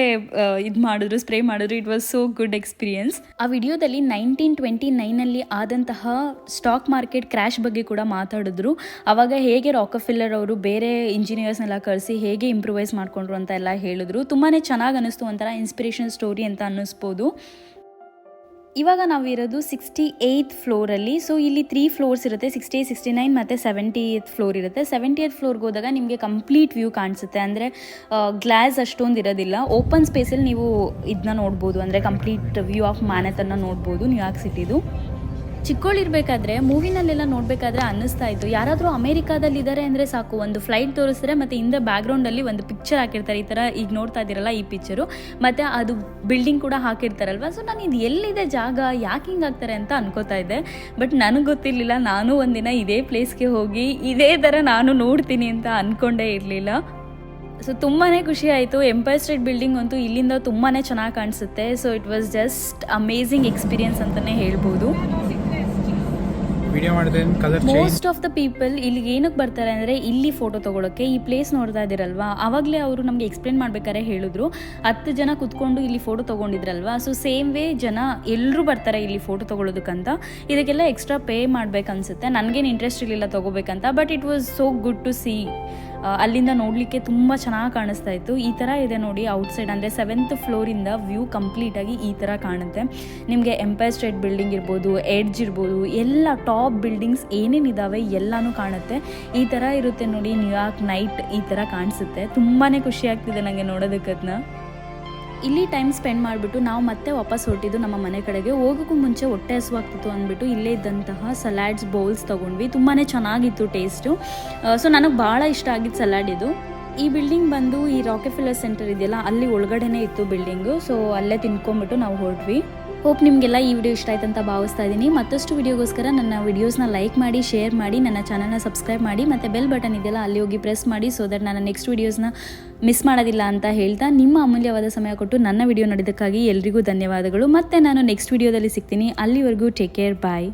ಇದು ಮಾಡಿದ್ರು, ಸ್ಪ್ರೇ ಮಾಡಿದ್ರು. It was so good experience. ಆ ವಿಡಿಯೋದಲ್ಲಿ 1929 ಆದಂತಹ ಸ್ಟಾಕ್ ಮಾರ್ಕೆಟ್ ಕ್ರ್ಯಾಶ್ ಬಗ್ಗೆ ಕೂಡ ಮಾತಾಡಿದ್ರು. ಆವಾಗ ಹೇಗೆ ರಾಕೆಫೆಲ್ಲರ್ ಅವರು ಬೇರೆ ಇಂಜಿನಿಯರ್ಸ್ನೆಲ್ಲ ಕರೆಸಿ ಹೇಗೆ ಇಂಪ್ರೂವೈಸ್ ಮಾಡಿಕೊಂಡ್ರು ಅಂತ ಎಲ್ಲ ಹೇಳಿದ್ರು. ತುಂಬಾ ಚೆನ್ನಾಗಿ ಅನ್ನಿಸ್ತು, ಒಂಥರ ಇನ್ಸ್ಪಿರೇಷನ್ ಸ್ಟೋರಿ ಅಂತ ಅನ್ನಿಸ್ಬೋದು. ಇವಾಗ ನಾವಿರೋದು 68th ಫ್ಲೋರಲ್ಲಿ. ಸೊ ಇಲ್ಲಿ 3 ಫ್ಲೋರ್ಸ್ ಇರುತ್ತೆ, 60, 69 ಮತ್ತು 70th ಫ್ಲೋರ್ ಇರುತ್ತೆ. 70th ಫ್ಲೋರ್ಗೆ ಹೋದಾಗ ನಿಮಗೆ ಕಂಪ್ಲೀಟ್ ವ್ಯೂ ಕಾಣಿಸುತ್ತೆ. ಅಂದರೆ ಗ್ಲಾಸ್ ಅಷ್ಟೊಂದು ಇರೋದಿಲ್ಲ, ಓಪನ್ ಸ್ಪೇಸಲ್ಲಿ ನೀವು ಇದನ್ನ ನೋಡ್ಬೋದು. ಅಂದರೆ ಕಂಪ್ಲೀಟ್ ವ್ಯೂ ಆಫ್ ಮ್ಯಾನ್ಹ್ಯಾಟನ್ನ ನೋಡ್ಬೋದು, ನ್ಯೂಯಾರ್ಕ್ ಸಿಟಿದು. ಚಿಕ್ಕವಳಿರ್ಬೇಕಾದ್ರೆ ಮೂವಿನಲ್ಲೆಲ್ಲ ನೋಡಬೇಕಾದ್ರೆ ಅನ್ನಿಸ್ತಾ ಇತ್ತು, ಯಾರಾದರೂ ಅಮೇರಿಕಾದಲ್ಲಿದ್ದಾರೆ ಅಂದರೆ ಸಾಕು, ಒಂದು ಫ್ಲೈಟ್ ತೋರಿಸ್ತಾರೆ ಮತ್ತು ಹಿಂದೆ ಬ್ಯಾಕ್ಗ್ರೌಂಡಲ್ಲಿ ಒಂದು ಪಿಕ್ಚರ್ ಹಾಕಿರ್ತಾರೆ. ಈ ಥರ ಈಗ ನೋಡ್ತಾ ಇದ್ದೀರಲ್ಲ ಈ ಪಿಕ್ಚರು, ಮತ್ತು ಅದು ಬಿಲ್ಡಿಂಗ್ ಕೂಡ ಹಾಕಿರ್ತಾರಲ್ವ. ಸೊ ನಾನು ಇದು ಎಲ್ಲಿದೆ ಜಾಗ, ಯಾಕೆ ಹಿಂಗೆ ಆಗ್ತಾರೆ ಅಂತ ಅನ್ಕೋತಾ ಇದ್ದೆ. ಬಟ್ ನನಗೆ ಗೊತ್ತಿರಲಿಲ್ಲ, ನಾನು ಒಂದಿನ ಇದೇ ಪ್ಲೇಸ್ಗೆ ಹೋಗಿ ಇದೇ ಥರ ನಾನು ನೋಡ್ತೀನಿ ಅಂತ ಅಂದ್ಕೊಂಡೇ ಇರಲಿಲ್ಲ. ಸೊ ತುಂಬಾ ಖುಷಿ ಆಯಿತು. ಎಂಪೈರ್ ಸ್ಟೇಟ್ ಬಿಲ್ಡಿಂಗ್ ಅಂತೂ ಇಲ್ಲಿಂದ ತುಂಬಾ ಚೆನ್ನಾಗಿ ಕಾಣಿಸುತ್ತೆ. So it was just amazing experience ಅಂತಲೇ ಹೇಳ್ಬೋದು. ಮೋಸ್ಟ್ ಆಫ್ ದ ಪೀಪಲ್ ಇಲ್ಲಿಗೆ ಏನಕ್ಕೆ ಬರ್ತಾರೆ ಅಂದರೆ ಇಲ್ಲಿ ಫೋಟೋ ತೊಗೊಳಕ್ಕೆ. ಈ ಪ್ಲೇಸ್ ನೋಡ್ತಾ ಇದ್ದೀರಲ್ವಾ, ಆವಾಗಲೇ ಅವರು ನಮಗೆ ಎಕ್ಸ್ಪ್ಲೇನ್ ಮಾಡ್ಬೇಕಾದ್ರೆ ಹೇಳಿದ್ರು 10 ಜನ ಕುತ್ಕೊಂಡು ಇಲ್ಲಿ ಫೋಟೋ ತೊಗೊಂಡಿದ್ರಲ್ವಾ. ಸೊ ಸೇಮ್ ವೇ ಜನ ಎಲ್ಲರೂ ಬರ್ತಾರೆ ಇಲ್ಲಿ ಫೋಟೋ ತೊಗೊಳೋದಕ್ಕಂತ. ಇದಕ್ಕೆಲ್ಲ ಎಕ್ಸ್ಟ್ರಾ ಪೇ ಮಾಡ್ಬೇಕನ್ಸುತ್ತೆ. ನನಗೇನು ಇಂಟ್ರೆಸ್ಟ್ ಇರಲಿಲ್ಲ ತೊಗೋಬೇಕಂತ, but it was so good to see ಅಲ್ಲಿಂದ ನೋಡಲಿಕ್ಕೆ ತುಂಬ ಚೆನ್ನಾಗಿ ಕಾಣಿಸ್ತಾ ಇತ್ತು. ಈ ಥರ ಇದೆ ನೋಡಿ ಔಟ್ಸೈಡ್, ಅಂದರೆ 7th ಫ್ಲೋರಿಂದ ವ್ಯೂ ಕಂಪ್ಲೀಟಾಗಿ ಈ ಥರ ಕಾಣುತ್ತೆ. ನಿಮಗೆ ಎಂಪೈರ್ ಸ್ಟೇಟ್ ಬಿಲ್ಡಿಂಗ್ ಇರ್ಬೋದು, ಎಡ್ಜ್ ಇರ್ಬೋದು, ಎಲ್ಲ ಟಾಪ್ ಬಿಲ್ಡಿಂಗ್ಸ್ ಏನೇನಿದ್ದಾವೆ ಎಲ್ಲನೂ ಕಾಣುತ್ತೆ. ಈ ಥರ ಇರುತ್ತೆ ನೋಡಿ ನ್ಯೂಯಾರ್ಕ್ ನೈಟ್, ಈ ಥರ ಕಾಣಿಸುತ್ತೆ. ತುಂಬಾ ಖುಷಿ ಆಗ್ತಿದೆ ನನಗೆ ನೋಡೋದಕ್ಕೆ ಅದನ್ನ. ಇಲ್ಲಿ ಟೈಮ್ ಸ್ಪೆಂಡ್ ಮಾಡಿಬಿಟ್ಟು ನಾವು ಮತ್ತೆ ವಾಪಸ್ ಹೊರಟಿದ್ದು ನಮ್ಮ ಮನೆ ಕಡೆಗೆ. ಹೋಗೋಕ್ಕೂ ಮುಂಚೆ ಹೊಟ್ಟೆ ಹಸುವಾಗ್ತಿತ್ತು ಅಂದ್ಬಿಟ್ಟು ಇಲ್ಲೇ ಇದ್ದಂತಹ ಸಲಾಡ್ಸ್ ಬೌಲ್ಸ್ ತೊಗೊಂಡ್ವಿ. ತುಂಬಾ ಚೆನ್ನಾಗಿತ್ತು ಟೇಸ್ಟು. ಸೊ ನನಗೆ ಭಾಳ ಇಷ್ಟ ಆಗಿದ್ದು ಸಲಾಡ್ ಇದು. ಈ ಬಿಲ್ಡಿಂಗ್ ಬಂದು ಈ ರಾಕೆಫೆಲ್ಲರ್ ಸೆಂಟರ್ ಇದೆಯಲ್ಲ, ಅಲ್ಲಿ ಒಳಗಡೆನೇ ಇತ್ತು ಬಿಲ್ಡಿಂಗು. ಸೊ ಅಲ್ಲೇ ತಿನ್ಕೊಂಬಿಟ್ಟು ನಾವು ಹೊರಟ್ವಿ. ಹೋಪ್ ನಿಮಗೆಲ್ಲ ಈ ವಿಡಿಯೋ ಇಷ್ಟ ಆಯ್ತು ಅಂತ ಭಾವಿಸ್ತಾ ಇದ್ದೀನಿ. ಮತ್ತಷ್ಟು ವಿಡಿಯೋಗೋಸ್ಕರ ನನ್ನ ವಿಡಿಯೋಸ್ನ ಲೈಕ್ ಮಾಡಿ, ಶೇರ್ ಮಾಡಿ, ನನ್ನ ಚಾನಲ್ನ ಸಬ್ಸ್ಕ್ರೈಬ್ ಮಾಡಿ, ಮತ್ತು ಬೆಲ್ ಬಟನ್ ಇದೆಯಲ್ಲ ಅಲ್ಲಿ ಹೋಗಿ ಪ್ರೆಸ್ ಮಾಡಿ, ಸೊ ದಟ್ ನಾನು ನೆಕ್ಸ್ಟ್ ವೀಡಿಯೋಸ್ನ ಮಿಸ್ ಮಾಡೋದಿಲ್ಲ ಅಂತ ಹೇಳ್ತಾ, ನಿಮ್ಮ ಅಮೂಲ್ಯವಾದ ಸಮಯ ಕೊಟ್ಟು ನನ್ನ ವಿಡಿಯೋ ನೋಡಿದ್ದಕ್ಕಾಗಿ ಎಲ್ರಿಗೂ ಧನ್ಯವಾದಗಳು. ಮತ್ತು ನಾನು ನೆಕ್ಸ್ಟ್ ವಿಡಿಯೋದಲ್ಲಿ ಸಿಗ್ತೀನಿ. ಅಲ್ಲಿವರೆಗೂ ಟೇಕ್ ಕೇರ್, ಬಾಯ್.